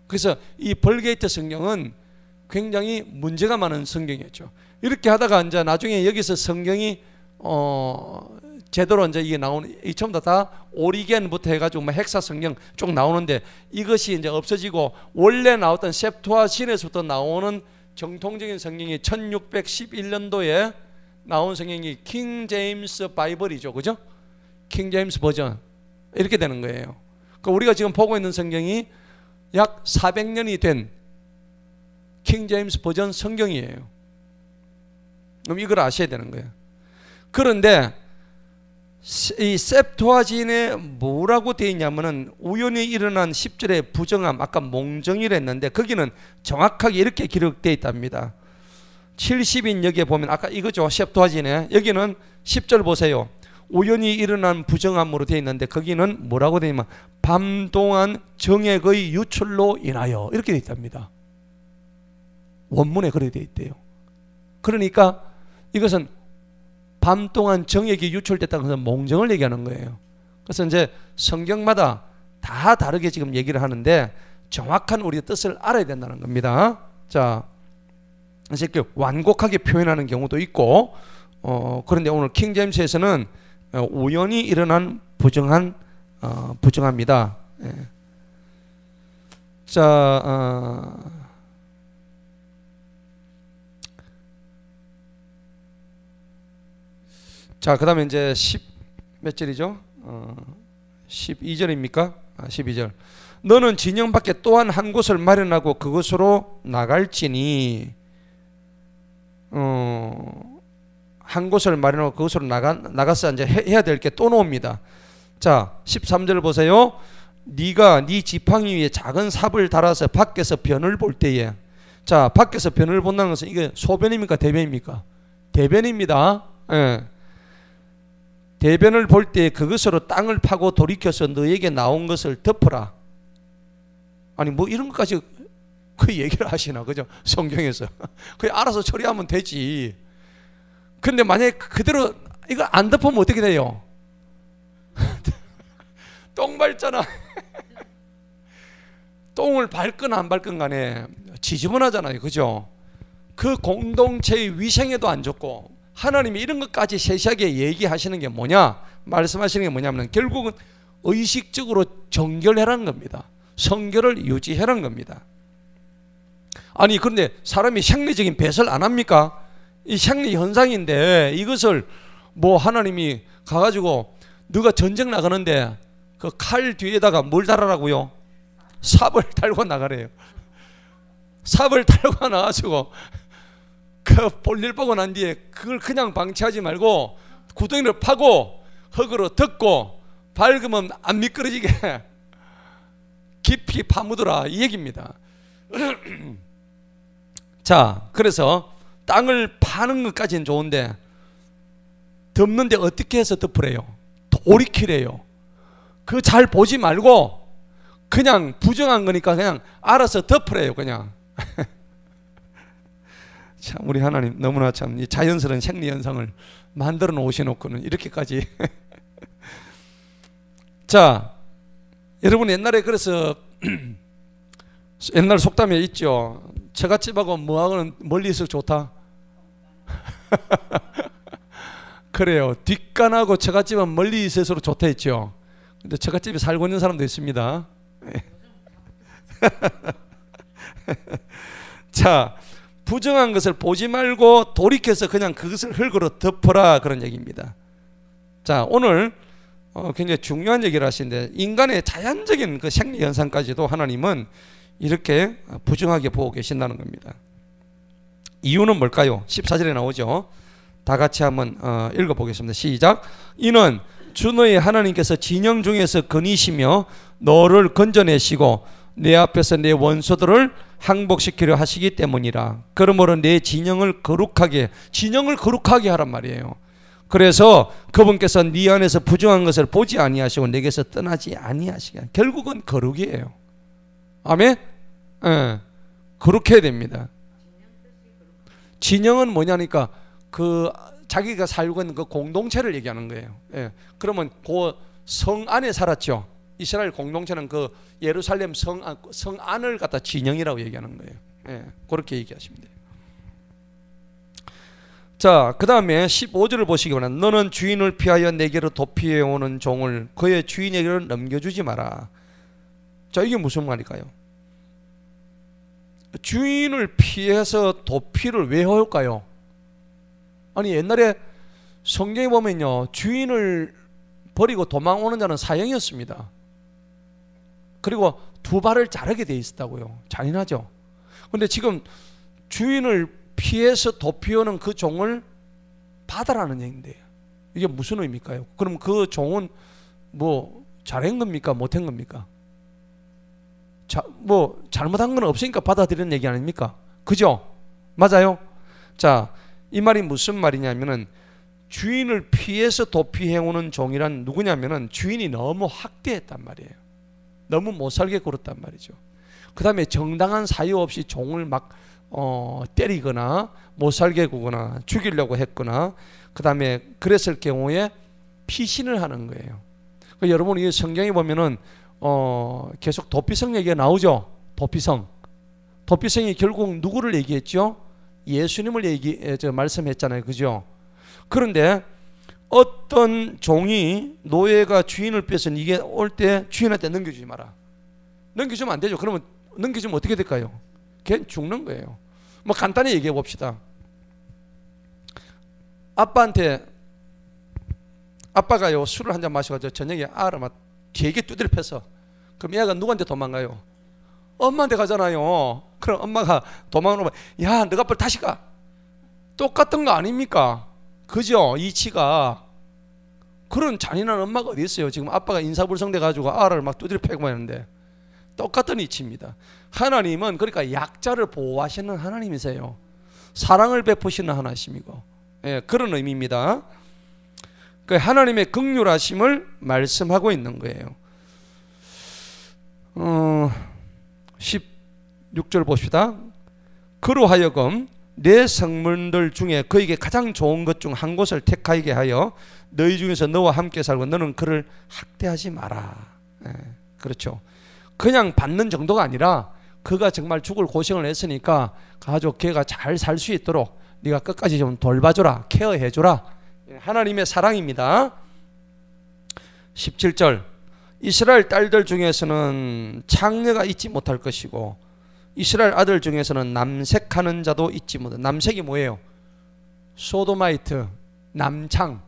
그래서 이 벌게이트 성경은 굉장히 문제가 많은 성경이었죠. 이렇게 하다가 이제 나중에 여기서 성경이 제대로 이제 이게 이 처음부터 다 오리겐부터 해가지고 뭐 헥사 성경 쭉 나오는데, 이것이 이제 없어지고 원래 나왔던 셉투아진에서부터 나오는 정통적인 성경이 1611년도에 나온 성경이 킹 제임스 바이블이죠, 그죠? 킹 제임스 버전 이렇게 되는 거예요. 그러니까 우리가 지금 보고 있는 성경이 약 400년이 된 킹 제임스 버전 성경이에요. 그럼 이걸 아셔야 되는 거예요. 그런데 이 셉투아진에 뭐라고 되어 있냐면은 우연히 일어난 10절의 부정함, 아까 몽정이라 했는데 거기는 정확하게 이렇게 기록되어 있답니다. 70인 여기에 보면 아까 이거죠, 셉투아진에. 여기는 10절 보세요. 우연히 일어난 부정함으로 되어 있는데 거기는 뭐라고 되어 있냐면 밤 동안 정액의 유출로 인하여 이렇게 되어 있답니다. 원문에 그렇게 되어 있대요. 그러니까 이것은 밤 동안 정액이 유출됐다는 것은 몽정을 얘기하는 거예요. 그래서 이제 성경마다 다 다르게 지금 얘기를 하는데 정확한 우리의 뜻을 알아야 된다는 겁니다. 자, 이렇게 완곡하게 표현하는 경우도 있고, 그런데 오늘 킹제임스에서는 우연히 일어난 부정합니다. 예. 자, 자, 그 다음에 이제 10몇 절이죠? 12절입니까? 12절. 너는 진영 밖에 또한 한 곳을 마련하고 그곳으로 나갈지니, 한 곳을 마련하고 그곳으로 나가서 이제 해야 될 게 또 나옵니다. 자, 13절 보세요. 네가 네 지팡이 위에 작은 삽을 달아서 밖에서 변을 볼 때에, 자, 밖에서 변을 본다는 것은 이게 소변입니까? 대변입니까? 대변입니다. 예. 대변을 볼 때 그것으로 땅을 파고 돌이켜서 너에게 나온 것을 덮어라. 아니 뭐 이런 것까지 그 얘기를 하시나, 그죠? 성경에서 그냥 알아서 처리하면 되지. 근데 만약에 그대로 이거 안 덮으면 어떻게 돼요? 똥 밟잖아. 똥을 밟건 안 밟건 간에 지저분하잖아요, 그죠? 그 공동체의 위생에도 안 좋고, 하나님이 이런 것까지 세세하게 얘기하시는 게 뭐냐, 말씀하시는 게 뭐냐면 결국은 의식적으로 정결해라는 겁니다. 성결을 유지해라는 겁니다. 아니 그런데 사람이 생리적인 배설 안 합니까? 이 생리 현상인데 이것을 뭐 하나님이 가가지고 너가 전쟁 나가는데 그 칼 뒤에다가 뭘 달아라고요? 삽을 달고 나가래요. 삽을 달고 나가지고 그 볼일 보고 난 뒤에 그걸 그냥 방치하지 말고 구덩이를 파고 흙으로 덮고 밝으면 안 미끄러지게 깊이 파묻으라, 이 얘기입니다. 자, 그래서 땅을 파는 것까지는 좋은데 덮는데 어떻게 해서 덮으래요? 돌이키래요. 그 잘 보지 말고 그냥 부정한 거니까 그냥 알아서 덮으래요, 그냥. 참 우리 하나님 너무나 참 이 자연스러운 생리 현상을 만들어 놓으셔놓고는 이렇게까지. 자, 여러분 옛날에 그래서 옛날 속담에 있죠. 처갓집하고 뭐하고는 멀리 있어 좋다. 그래요. 뒷간하고 처갓집은 멀리 있어서 좋다 했죠. 근데 처갓집에 살고 있는 사람도 있습니다. 자, 부정한 것을 보지 말고 돌이켜서 그냥 그것을 흙으로 덮어라, 그런 얘기입니다. 자, 오늘 굉장히 중요한 얘기를 하시는데 인간의 자연적인 그 생리 현상까지도 하나님은 이렇게 부정하게 보고 계신다는 겁니다. 이유는 뭘까요? 14절에 나오죠. 다 같이 한번 읽어보겠습니다. 시작. 이는 주 너의 하나님께서 진영 중에서 거니시며 너를 건져내시고 내 앞에서 내 원수들을 항복시키려 하시기 때문이라. 그러므로 내 진영을 거룩하게 하란 말이에요. 그래서 그분께서 네 안에서 부정한 것을 보지 아니하시고 내게서 떠나지 아니하시게. 결국은 거룩이에요. 아멘? 예, 거룩해야 됩니다. 진영은 뭐냐니까 그 자기가 살고 있는 그 공동체를 얘기하는 거예요. 예, 그러면 그 성 안에 살았죠. 이스라엘 공동체는 그 예루살렘 성 안을 갖다 진영이라고 얘기하는 거예요. 예, 그렇게 얘기하시면 돼요. 자, 그 다음에 15절을 보시기 바랍니다. 너는 주인을 피하여 내게로 도피해 오는 종을 그의 주인에게로 넘겨주지 마라. 자, 이게 무슨 말일까요? 주인을 피해서 도피를 왜 할까요? 아니 옛날에 성경에 보면요, 주인을 버리고 도망오는 자는 사형이었습니다. 그리고 두 발을 자르게 돼 있었다고요. 잔인하죠. 근데 지금 주인을 피해서 도피오는 그 종을 받아라는 얘기인데 이게 무슨 의미일까요? 그럼 그 종은 뭐 잘한 겁니까? 못한 겁니까? 뭐 잘못한 건 없으니까 받아들이는 얘기 아닙니까? 그죠? 맞아요? 자, 이 말이 무슨 말이냐면은 주인을 피해서 도피해오는 종이란 누구냐면은 주인이 너무 학대했단 말이에요. 너무 못살게 굴었단 말이죠. 그 다음에 정당한 사유 없이 종을 막 때리거나 못 살게 구거나 죽이려고 했거나 그 다음에 그랬을 경우에 피신을 하는 거예요. 여러분 이 성경에 보면은 계속 도피성 얘기가 나오죠. 도피성이 결국 누구를 얘기했죠? 예수님을 말씀했잖아요. 그죠? 그런데 어떤 종이 노예가 주인을 뺏은 이게 올 때 주인한테 넘겨주지 마라. 넘겨주면 안 되죠. 그러면 넘겨주면 어떻게 될까요? 걔는 죽는 거예요. 뭐 간단히 얘기해 봅시다. 아빠가요 술을 한 잔 마셔가지고 저녁에 아를 막 되게 두드려 패서 그럼 얘가 누구한테 도망가요? 엄마한테 가잖아요. 그럼 엄마가 도망을 오면 야 너가 빨리 다시 가. 똑같은 거 아닙니까? 그죠? 이치가. 그런 잔인한 엄마가 어디 있어요? 지금 아빠가 인사불성돼 가지고 아를 막 두드려 패고 하는데 똑같은 이치입니다. 하나님은 그러니까 약자를 보호하시는 하나님이세요. 사랑을 베푸시는 하나님이고, 예, 그런 의미입니다. 그 하나님의 긍휼하심을 말씀하고 있는 거예요. 16절 봅시다. 그로 하여금 내 성문들 중에 그에게 가장 좋은 것 중 한 곳을 택하게 하여 너희 중에서 너와 함께 살고 너는 그를 학대하지 마라. 예, 그렇죠. 그냥 받는 정도가 아니라 그가 정말 죽을 고생을 했으니까 가족 걔가 잘 살 수 있도록 네가 끝까지 좀 돌봐줘라, 케어해줘라. 하나님의 사랑입니다. 17절 이스라엘 딸들 중에서는 창녀가 있지 못할 것이고 이스라엘 아들 중에서는 남색하는 자도 있지 못할. 남색이 뭐예요? 소도마이트, 남창.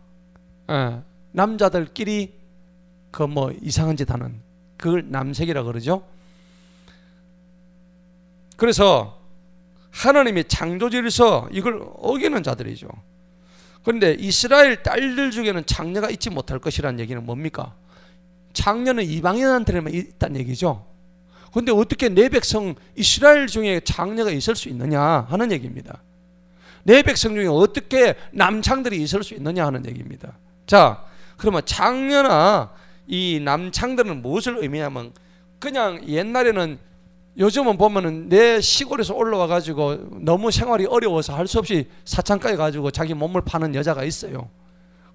남자들끼리 그 뭐 이상한 짓 하는 그걸 남색이라 그러죠. 그래서 하나님의 창조질서 이걸 어기는 자들이죠. 그런데 이스라엘 딸들 중에는 장녀가 있지 못할 것이라는 얘기는 뭡니까? 장녀는 이방인한테만 있다는 얘기죠. 그런데 어떻게 내 백성 이스라엘 중에 장녀가 있을 수 있느냐 하는 얘기입니다. 내 백성 중에 어떻게 남창들이 있을 수 있느냐 하는 얘기입니다. 자, 그러면 장녀나 이 남창들은 무엇을 의미하면 그냥 옛날에는 요즘은 보면은 내 시골에서 올라와 가지고 너무 생활이 어려워서 할 수 없이 사창가에 가지고 자기 몸을 파는 여자가 있어요.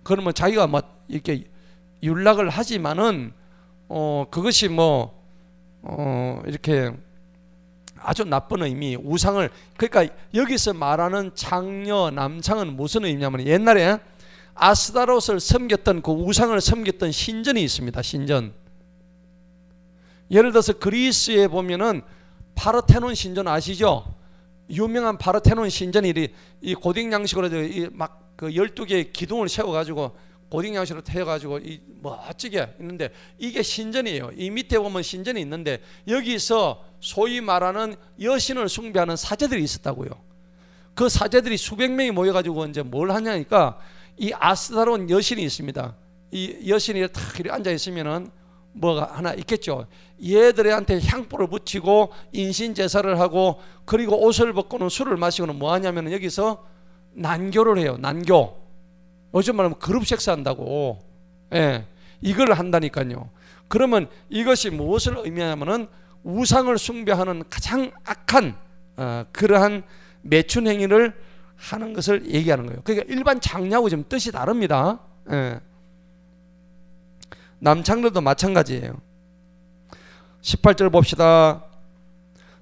그러면 자기가 막 이렇게 윤락을 하지만은 그것이 뭐 이렇게 아주 나쁜 의미, 우상을. 그러니까 여기서 말하는 장녀, 남창은 무슨 의미냐면 옛날에 아스타롯을 섬겼던 그 우상을 섬겼던 신전이 있습니다. 신전. 예를 들어서 그리스에 보면은 파르테논 신전 아시죠? 유명한 파르테논 신전이 이 고딕 양식으로 막 그 12개의 기둥을 세워가지고 고딕 양식으로 태워가지고 이 멋지게 있는데 이게 신전이에요. 이 밑에 보면 신전이 있는데 여기서 소위 말하는 여신을 숭배하는 사제들이 있었다고요. 그 사제들이 수백 명이 모여가지고 이제 뭘 하냐니까 이 아스타론 여신이 있습니다. 이 여신이 탁 이렇게 앉아 있으면은 뭐가 하나 있겠죠. 얘들한테 향불을 붙이고 인신 제사를 하고 그리고 옷을 벗고는 술을 마시고는 뭐 하냐면은 여기서 난교를 해요. 난교. 요즘 말하면 그룹 섹스한다고. 예, 이걸 한다니까요. 그러면 이것이 무엇을 의미하냐면은 우상을 숭배하는 가장 악한 그러한 매춘 행위를 하는 것을 얘기하는 거예요. 그러니까 일반 장녀하고 좀 뜻이 다릅니다. 예. 남창들도 마찬가지예요. 18절 봅시다.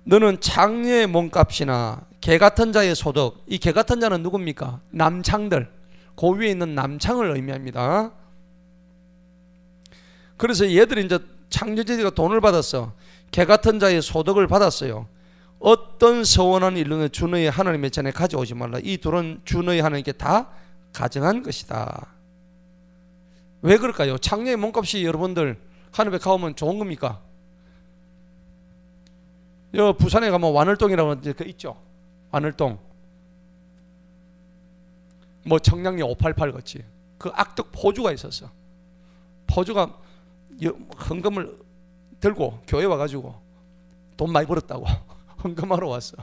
너는 장녀의 몸값이나 개 같은 자의 소득. 이 개 같은 자는 누굽니까? 남창들. 그 위에 있는 남창을 의미합니다. 그래서 얘들이 이제 창조주가 돈을 받았어. 개 같은 자의 소득을 받았어요. 어떤 서원한 일로는 주 너희 하나님의 전에 가져오지 말라. 이 둘은 주 너희 하나님께 다 가정한 것이다. 왜 그럴까요? 창녀의 몸값이 여러분들 하늘에 가오면 좋은 겁니까? 여 부산에 가면 완월동이라고 그 있죠. 완월동. 뭐 청량리 588 같이 그 악덕 포주가 있었어. 포주가 헌금을 들고 교회 와가지고 돈 많이 벌었다고 헌금하러 왔어.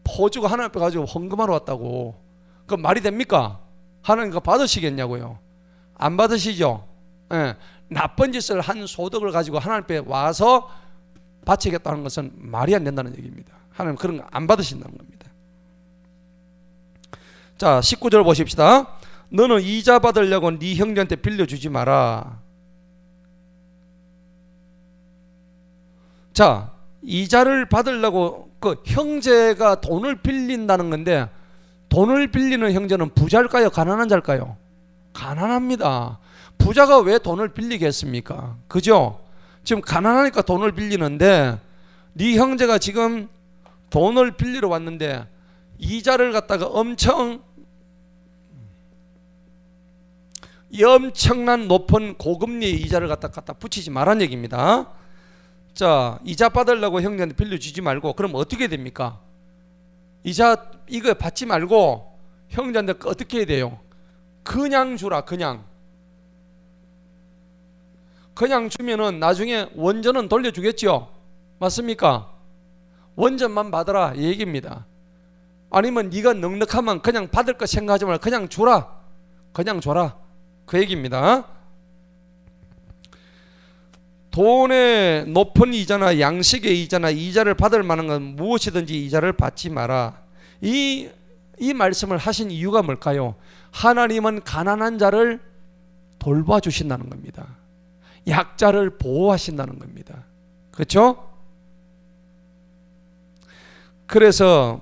포주가 하나님 앞에 가지고 헌금하러 왔다고. 그 말이 됩니까? 하나님 그거 받으시겠냐고요? 안 받으시죠? 예. 나쁜 짓을 한 소득을 가지고 하나님 앞에 와서 바치겠다는 것은 말이 안 된다는 얘기입니다. 하나님 그런 거 안 받으신다는 겁니다. 자, 19절 보십시다. 너는 이자 받으려고 네 형제한테 빌려주지 마라. 자, 이자를 받으려고 그 형제가 돈을 빌린다는 건데, 돈을 빌리는 형제는 부자일까요? 가난한 자일까요? 가난합니다. 부자가 왜 돈을 빌리겠습니까? 그죠? 지금 가난하니까 돈을 빌리는데, 네 형제가 지금 돈을 빌리러 왔는데 이자를 갖다가 엄청난 높은 고금리의 이자를 갖다 붙이지 말란 얘기입니다. 자, 이자 받으려고 형제한테 빌려주지 말고, 그럼 어떻게 됩니까? 이자 이거 받지 말고 형제한테 어떻게 해야 돼요? 그냥 주라. 그냥 주면은 나중에 원전은 돌려주겠죠. 맞습니까? 원전만 받아라 이 얘기입니다. 아니면 네가 넉넉하면 그냥 받을 거 생각하지 말고 그냥 주라. 그냥 줘라. 그 얘기입니다. 돈의 높은 이자나 양식의 이자나 이자를 받을 만한 건 무엇이든지 이자를 받지 마라. 이 말씀을 하신 이유가 뭘까요? 하나님은 가난한 자를 돌봐주신다는 겁니다. 약자를 보호하신다는 겁니다. 그렇죠? 그래서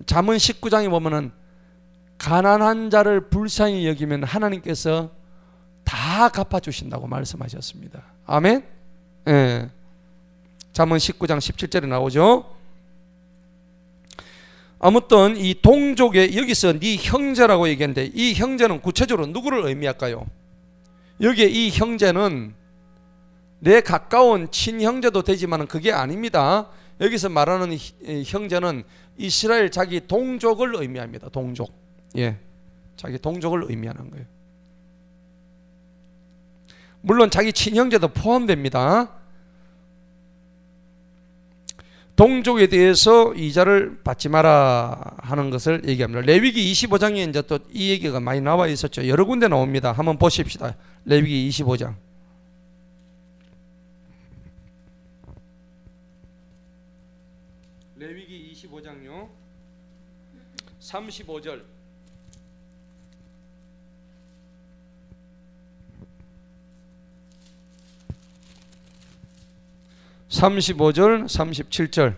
잠언 19장에 보면은 가난한 자를 불쌍히 여기면 하나님께서 다 갚아주신다고 말씀하셨습니다. 아멘? 예. 잠언 19장 17절에 나오죠. 아무튼 이 동족의, 여기서 네 형제라고 얘기했는데 이 형제는 구체적으로 누구를 의미할까요? 여기에 이 형제는 내 가까운 친형제도 되지만 그게 아닙니다. 여기서 말하는 형제는 이스라엘 자기 동족을 의미합니다. 동족. 예. 자기 동족을 의미하는 거예요. 물론 자기 친형제도 포함됩니다. 동족에 대해서 이자를 받지 마라 하는 것을 얘기합니다. 레위기 25장에 이제 또 이 얘기가 많이 나와 있었죠. 여러 군데 나옵니다. 한번 보십시다. 레위기 25장. 레위기 25장요. 35절. 35절, 37절.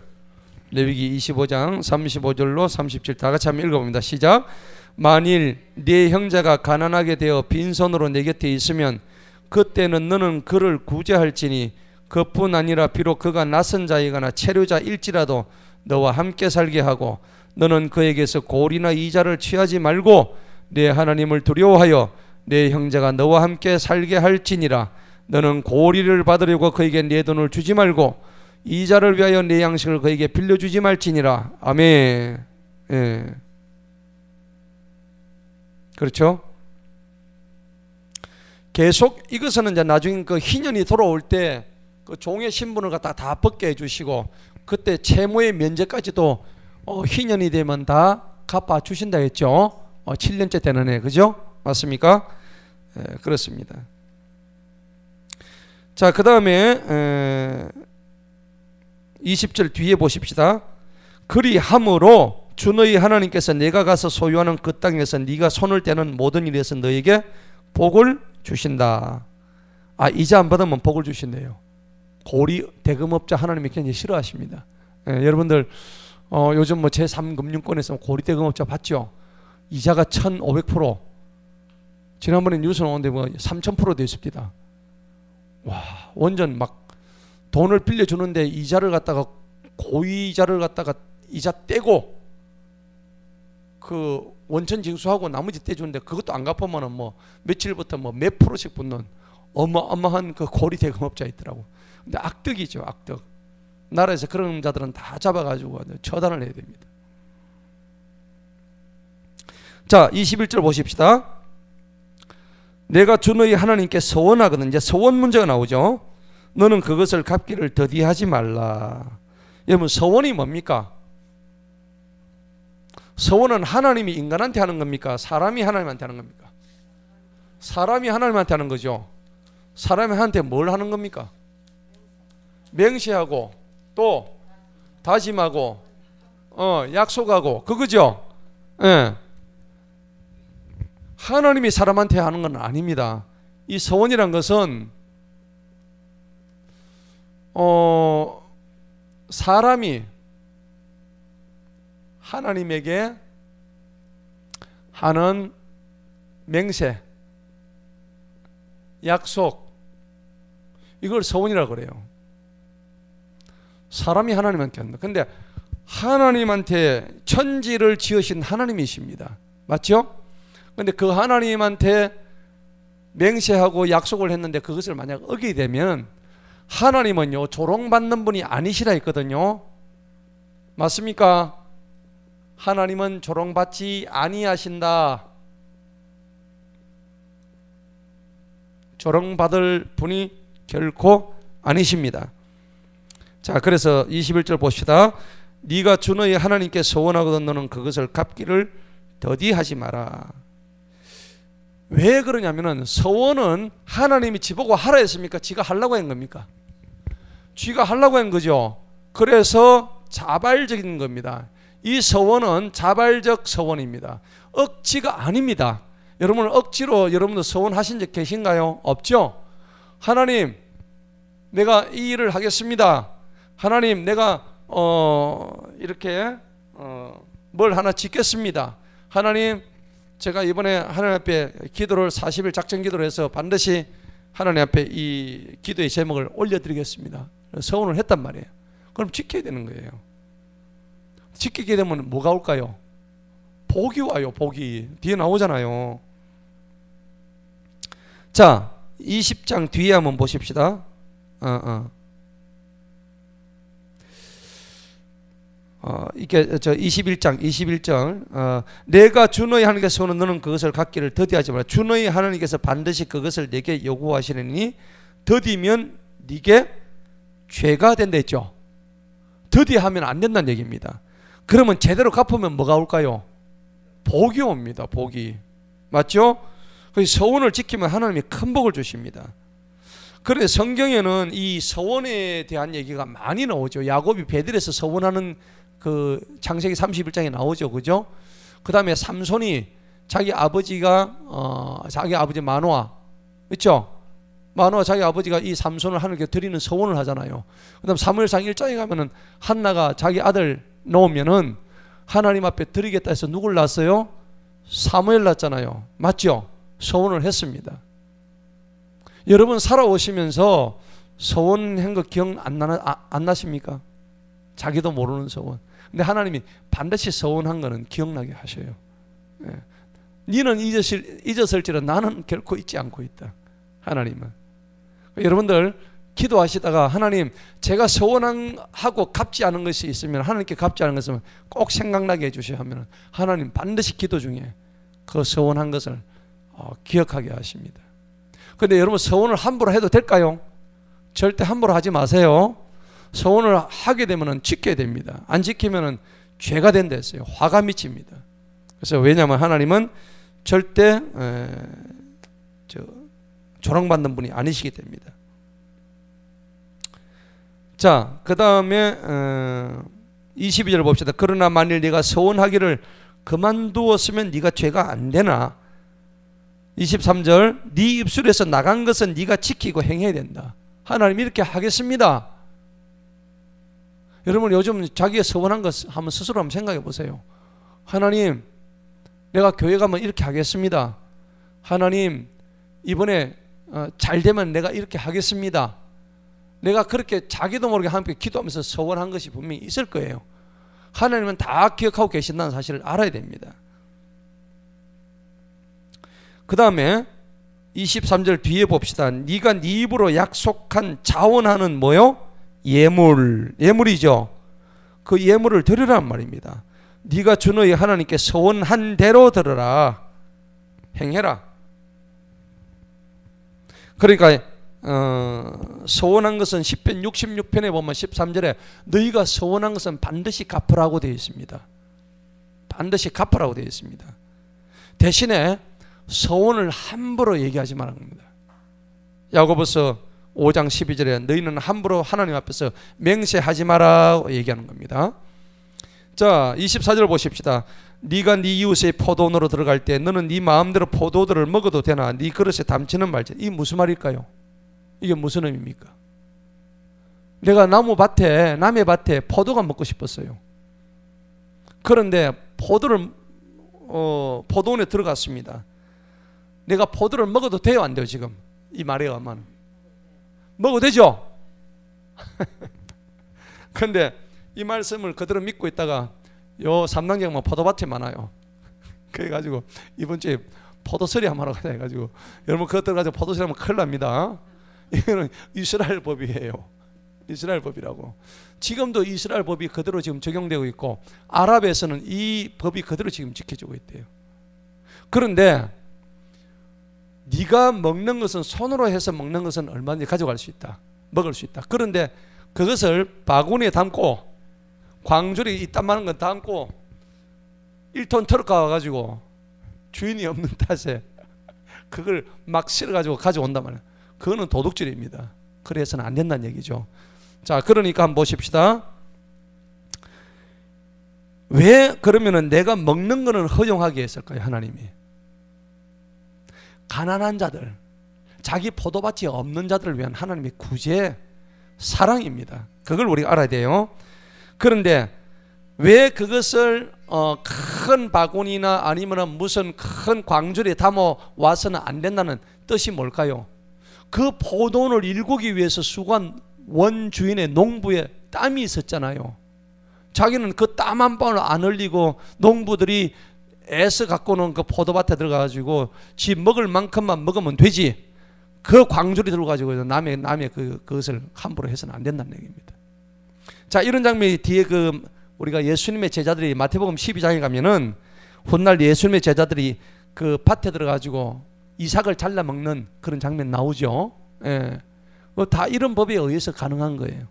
레위기 25장 35절로 37 다 같이 한번 읽어봅니다. 시작. 만일 네 형제가 가난하게 되어 빈손으로 내 곁에 있으면 그때는 너는 그를 구제할지니 그뿐 아니라 비록 그가 낯선 자이거나 체류자일지라도 너와 함께 살게 하고 너는 그에게서 고리나 이자를 취하지 말고 내 하나님을 두려워하여 내 형제가 너와 함께 살게 할지니라. 너는 고리를 받으려고 그에게 내 돈을 주지 말고 이자를 위하여 내 양식을 그에게 빌려주지 말지니라. 아멘. 예. 그렇죠? 계속 이것은 이제 나중에 그 희년이 돌아올 때 그 종의 신분을 갖다 다 벗게 해주시고 그때 채무의 면제까지도 희년이 되면 다 갚아 주신다 했죠. 7년째 되는 해, 그죠? 맞습니까? 예, 그렇습니다. 자, 그 다음에 20절 뒤에 보십시다. 그리함으로 주 너희 하나님께서 내가 가서 소유하는 그 땅에서 네가 손을 떼는 모든 일에서 너에게 복을 주신다. 아, 이자 안 받으면 복을 주신대요. 고리 대금업자 하나님이 굉장히 싫어하십니다. 예, 여러분들 요즘 뭐 제3금융권에서 고리 대금업자 봤죠? 이자가 1500%. 지난번에 뉴스 나오는데 뭐 3000% 됐습니다. 와, 완전 막 돈을 빌려주는데 이자를 갖다가 고이자를 갖다가 이자 떼고 그 원천 징수하고 나머지 떼주는데 그것도 안 갚으면은 뭐 며칠부터 뭐 몇 프로씩 붙는 어마어마한 그 고리 대금업자 있더라고. 근데 악덕이죠, 악덕. 나라에서 그런 자들은 다 잡아가지고 처단을 해야 됩니다. 자, 21절 보십시다. 내가 주 너희 하나님께 서원하거든. 이제 서원 문제가 나오죠. 너는 그것을 갚기를 더디하지 말라. 여러분, 서원이 뭡니까? 서원은 하나님이 인간한테 하는 겁니까? 사람이 하나님한테 하는 겁니까? 사람이 하나님한테 하는 거죠. 사람이 한테 뭘 하는 겁니까? 맹세하고 또 다짐하고 약속하고 그거죠. 예. 하나님이 사람한테 하는 건 아닙니다. 이 서원이란 것은 사람이 하나님에게 하는 맹세, 약속, 이걸 서원이라고 그래요. 사람이 하나님한테 한다. 근데 하나님한테 천지를 지으신 하나님이십니다. 맞죠? 근데 그 하나님한테 맹세하고 약속을 했는데 그것을 만약 어기게 되면 하나님은요 조롱받는 분이 아니시라 했거든요. 맞습니까? 하나님은 조롱받지 아니하신다. 조롱받을 분이 결코 아니십니다. 자, 그래서 21절 봅시다. 네가 주 너희 하나님께 소원하거든 너는 그것을 갚기를 더디하지 마라. 왜 그러냐면은 서원은 하나님이 지보고 하라 했습니까? 지가 하려고 한 겁니까? 지가 하려고 한 거죠. 그래서 자발적인 겁니다. 이 서원은 자발적 서원입니다. 억지가 아닙니다. 여러분 억지로 여러분도 서원하신 적 계신가요? 없죠? 하나님 내가 이 일을 하겠습니다. 하나님 내가 이렇게 뭘 하나 짓겠습니다. 하나님 제가 이번에 하나님 앞에 기도를 40일 작전 기도를 해서 반드시 하나님 앞에 이 기도의 제목을 올려드리겠습니다. 서원을 했단 말이에요. 그럼 지켜야 되는 거예요. 지키게 되면 뭐가 올까요? 복이 와요. 복이 뒤에 나오잖아요. 자 20장 뒤에 한번 보십시다. 이게 저 21장 내가 주 너희 하나님께서 소원은 너는 그것을 갖기를 더디하지 마라. 주 너희 하나님께서 반드시 그것을 내게 요구하시느니 더디면 네게 죄가 된다 했죠. 더디하면 안 된다는 얘기입니다. 그러면 제대로 갚으면 뭐가 올까요? 복이 옵니다. 복이. 맞죠? 그래서 서원을 지키면 하나님이 큰 복을 주십니다. 그런데 성경에는 이 서원에 대한 얘기가 많이 나오죠. 야곱이 베들에서 서원하는 그 창세기 31장에 나오죠. 그죠? 그 다음에 삼손이 자기 아버지가 자기 아버지 마노아 그렇죠? 마노아 자기 아버지가 이 삼손을 하나님께 드리는 서원을 하잖아요. 그 다음 사무엘상 1장에 가면은 한나가 자기 아들 놓으면은 하나님 앞에 드리겠다 해서 누굴 낳았어요? 사무엘 낳았잖아요. 맞죠? 서원을 했습니다. 여러분 살아오시면서 서원한 거 기억 안 나십니까? 자기도 모르는 서원. 근데 하나님이 반드시 서원한 거는 기억나게 하셔요. 예. 너는 잊었을지라 나는 결코 잊지 않고 있다. 하나님은. 여러분들 기도하시다가 하나님 제가 서원하고 갚지 않은 것이 있으면 하나님께 갚지 않은 것은 꼭 생각나게 해주셔야 하면 하나님 반드시 기도 중에 그 서원한 것을 기억하게 하십니다. 근데 여러분 서원을 함부로 해도 될까요? 절대 함부로 하지 마세요. 서원을 하게 되면 지켜야 됩니다. 안 지키면 죄가 된다 했어요. 화가 미칩니다. 그래서 왜냐하면 하나님은 절대 조롱받는 분이 아니시기 때문입니다. 자, 그 다음에 22절 봅시다. 그러나 만일 네가 서원하기를 그만두었으면 네가 죄가 안 되나. 23절 네 입술에서 나간 것은 네가 지키고 행해야 된다. 하나님 이렇게 하겠습니다. 여러분 요즘 자기가 서원한 것 한번 스스로 한번 생각해 보세요. 하나님 내가 교회 가면 이렇게 하겠습니다. 하나님 이번에 잘 되면 내가 이렇게 하겠습니다. 내가 그렇게 자기도 모르게 하나님께 기도하면서 서원한 것이 분명히 있을 거예요. 하나님은 다 기억하고 계신다는 사실을 알아야 됩니다. 그 다음에 23절 뒤에 봅시다. 네가 네 입으로 약속한 자원하는 뭐요? 예물이죠. 그 예물을 드리란 말입니다. 네가 주 너희 하나님께 서원한 대로 드려라. 행해라. 그러니까 서원한 것은 10편 66편에 보면 13절에 너희가 서원한 것은 반드시 갚으라고 되어 있습니다. 반드시 갚으라고 되어 있습니다. 대신에 서원을 함부로 얘기하지 말라는 겁니다. 야고보서 5장 12절에 너희는 함부로 하나님 앞에서 맹세하지 마라 얘기하는 겁니다. 자, 24절 보십시다. 네가 네 이웃의 포도원으로 들어갈 때 너는 네 마음대로 포도들을 먹어도 되나 네 그릇에 담지는 말지. 이게 무슨 말일까요? 이게 무슨 의미입니까? 내가 남의 밭에 포도가 먹고 싶었어요. 그런데 포도원에 들어갔습니다. 내가 포도를 먹어도 돼요, 안 돼요? 지금 이 말에 의하면 먹어도 되죠? 그런데 이 말씀을 그대로 믿고 있다가 요 삼당경만 포도밭이 많아요. 그래가지고 이번 주에 포도서리 한번 하러 가자 해가지고, 여러분 그것 들어가서 포도서리 하면 큰일 납니다. 이거는 이스라엘 법이에요. 이스라엘 법이라고. 지금도 이스라엘 법이 그대로 지금 적용되고 있고, 아랍에서는 이 법이 그대로 지금 지켜지고 있대요. 그런데 네가 먹는 것은, 손으로 해서 먹는 것은 얼마든지 가져갈 수 있다, 먹을 수 있다. 그런데 그것을 바구니에 담고, 광주리 이딴 많은 건 담고 1톤 트럭 가가지고 주인이 없는 탓에 그걸 막 실어가지고 가져온단 말이에요. 그거는 도둑질입니다. 그래서는 안 된다는 얘기죠. 자, 그러니까 한번 보십시다. 왜 그러면은 내가 먹는 거는 허용하게 했을까요? 하나님이 가난한 자들, 자기 포도밭이 없는 자들을 위한 하나님의 구제, 사랑입니다. 그걸 우리가 알아야 돼요. 그런데 왜 그것을 큰 바구니나 아니면 무슨 큰 광주리에 담아 와서는 안 된다는 뜻이 뭘까요? 그 포도원을 일구기 위해서 수고한 원주인의 농부의 땀이 있었잖아요. 자기는 그 땀 한 방울 안 흘리고 농부들이 애써 갖고 놓은 그 포도밭에 들어가가지고 지 먹을 만큼만 먹으면 되지, 그 광주리 들어가지고 남의 그것을 함부로 해서는 안 된다는 얘기입니다. 자, 이런 장면이 뒤에 우리가 예수님의 제자들이 마태복음 12장에 가면은 훗날 예수님의 제자들이 그 밭에 들어가지고 이삭을 잘라 먹는 그런 장면 나오죠. 예. 다 이런 법에 의해서 가능한 거예요.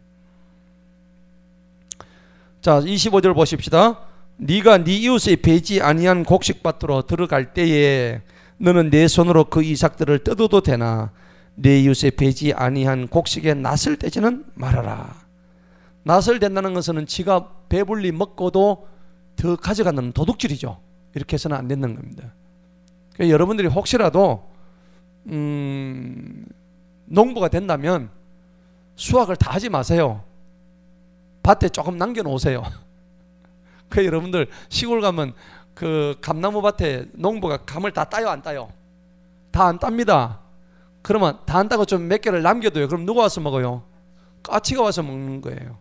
자, 25절 보십시다. 네가 네 이웃의 베지 아니한 곡식밭으로 들어갈 때에 너는 내 손으로 그 이삭들을 뜯어도 되나 내 이웃의 베지 아니한 곡식에 낫을 떼지는 말아라. 낫을 댄다는 것은 지가 배불리 먹고도 더 가져가는 도둑질이죠. 이렇게 해서는 안 된다는 겁니다. 그러니까 여러분들이 혹시라도 농부가 된다면 수확을 다 하지 마세요. 밭에 조금 남겨놓으세요. 그 여러분들 시골 가면 그 감나무 밭에 농부가 감을 다 따요, 안 따요? 다 안 땁니다. 그러면 다 안 따고 좀 몇 개를 남겨둬요. 그럼 누가 와서 먹어요? 까치가 와서 먹는 거예요.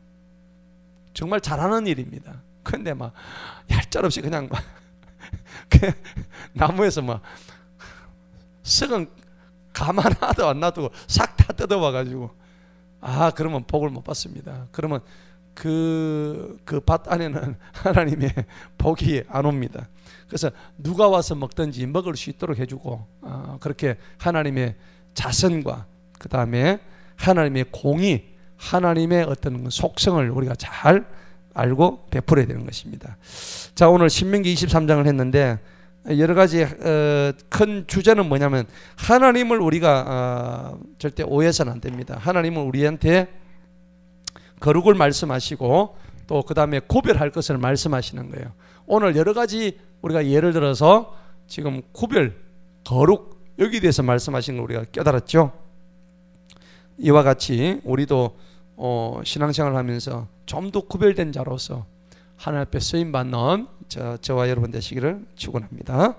정말 잘하는 일입니다. 근데 막 얄짤없이 그냥 막 나무에서 막 썩은 감 하나도 안 놔두고 싹 다 뜯어와가지고, 그러면 복을 못 받습니다. 그러면 그 밭 안에는 하나님의 복이 안 옵니다. 그래서 누가 와서 먹든지 먹을 수 있도록 해주고, 그렇게 하나님의 자선과 그 다음에 하나님의 공의, 하나님의 어떤 속성을 우리가 잘 알고 베풀어야 되는 것입니다. 자, 오늘 신명기 23장을 했는데 여러 가지 큰 주제는 뭐냐면, 하나님을 우리가 절대 오해해서는 안 됩니다. 하나님은 우리한테 거룩을 말씀하시고 또 그 다음에 구별할 것을 말씀하시는 거예요. 오늘 여러 가지 우리가 예를 들어서 지금 구별, 거룩, 여기에 대해서 말씀하신 걸 우리가 깨달았죠. 이와 같이 우리도 신앙생활을 하면서 좀 더 구별된 자로서 하나님 앞에 쓰임받는 저와 여러분 되시기를 축원합니다.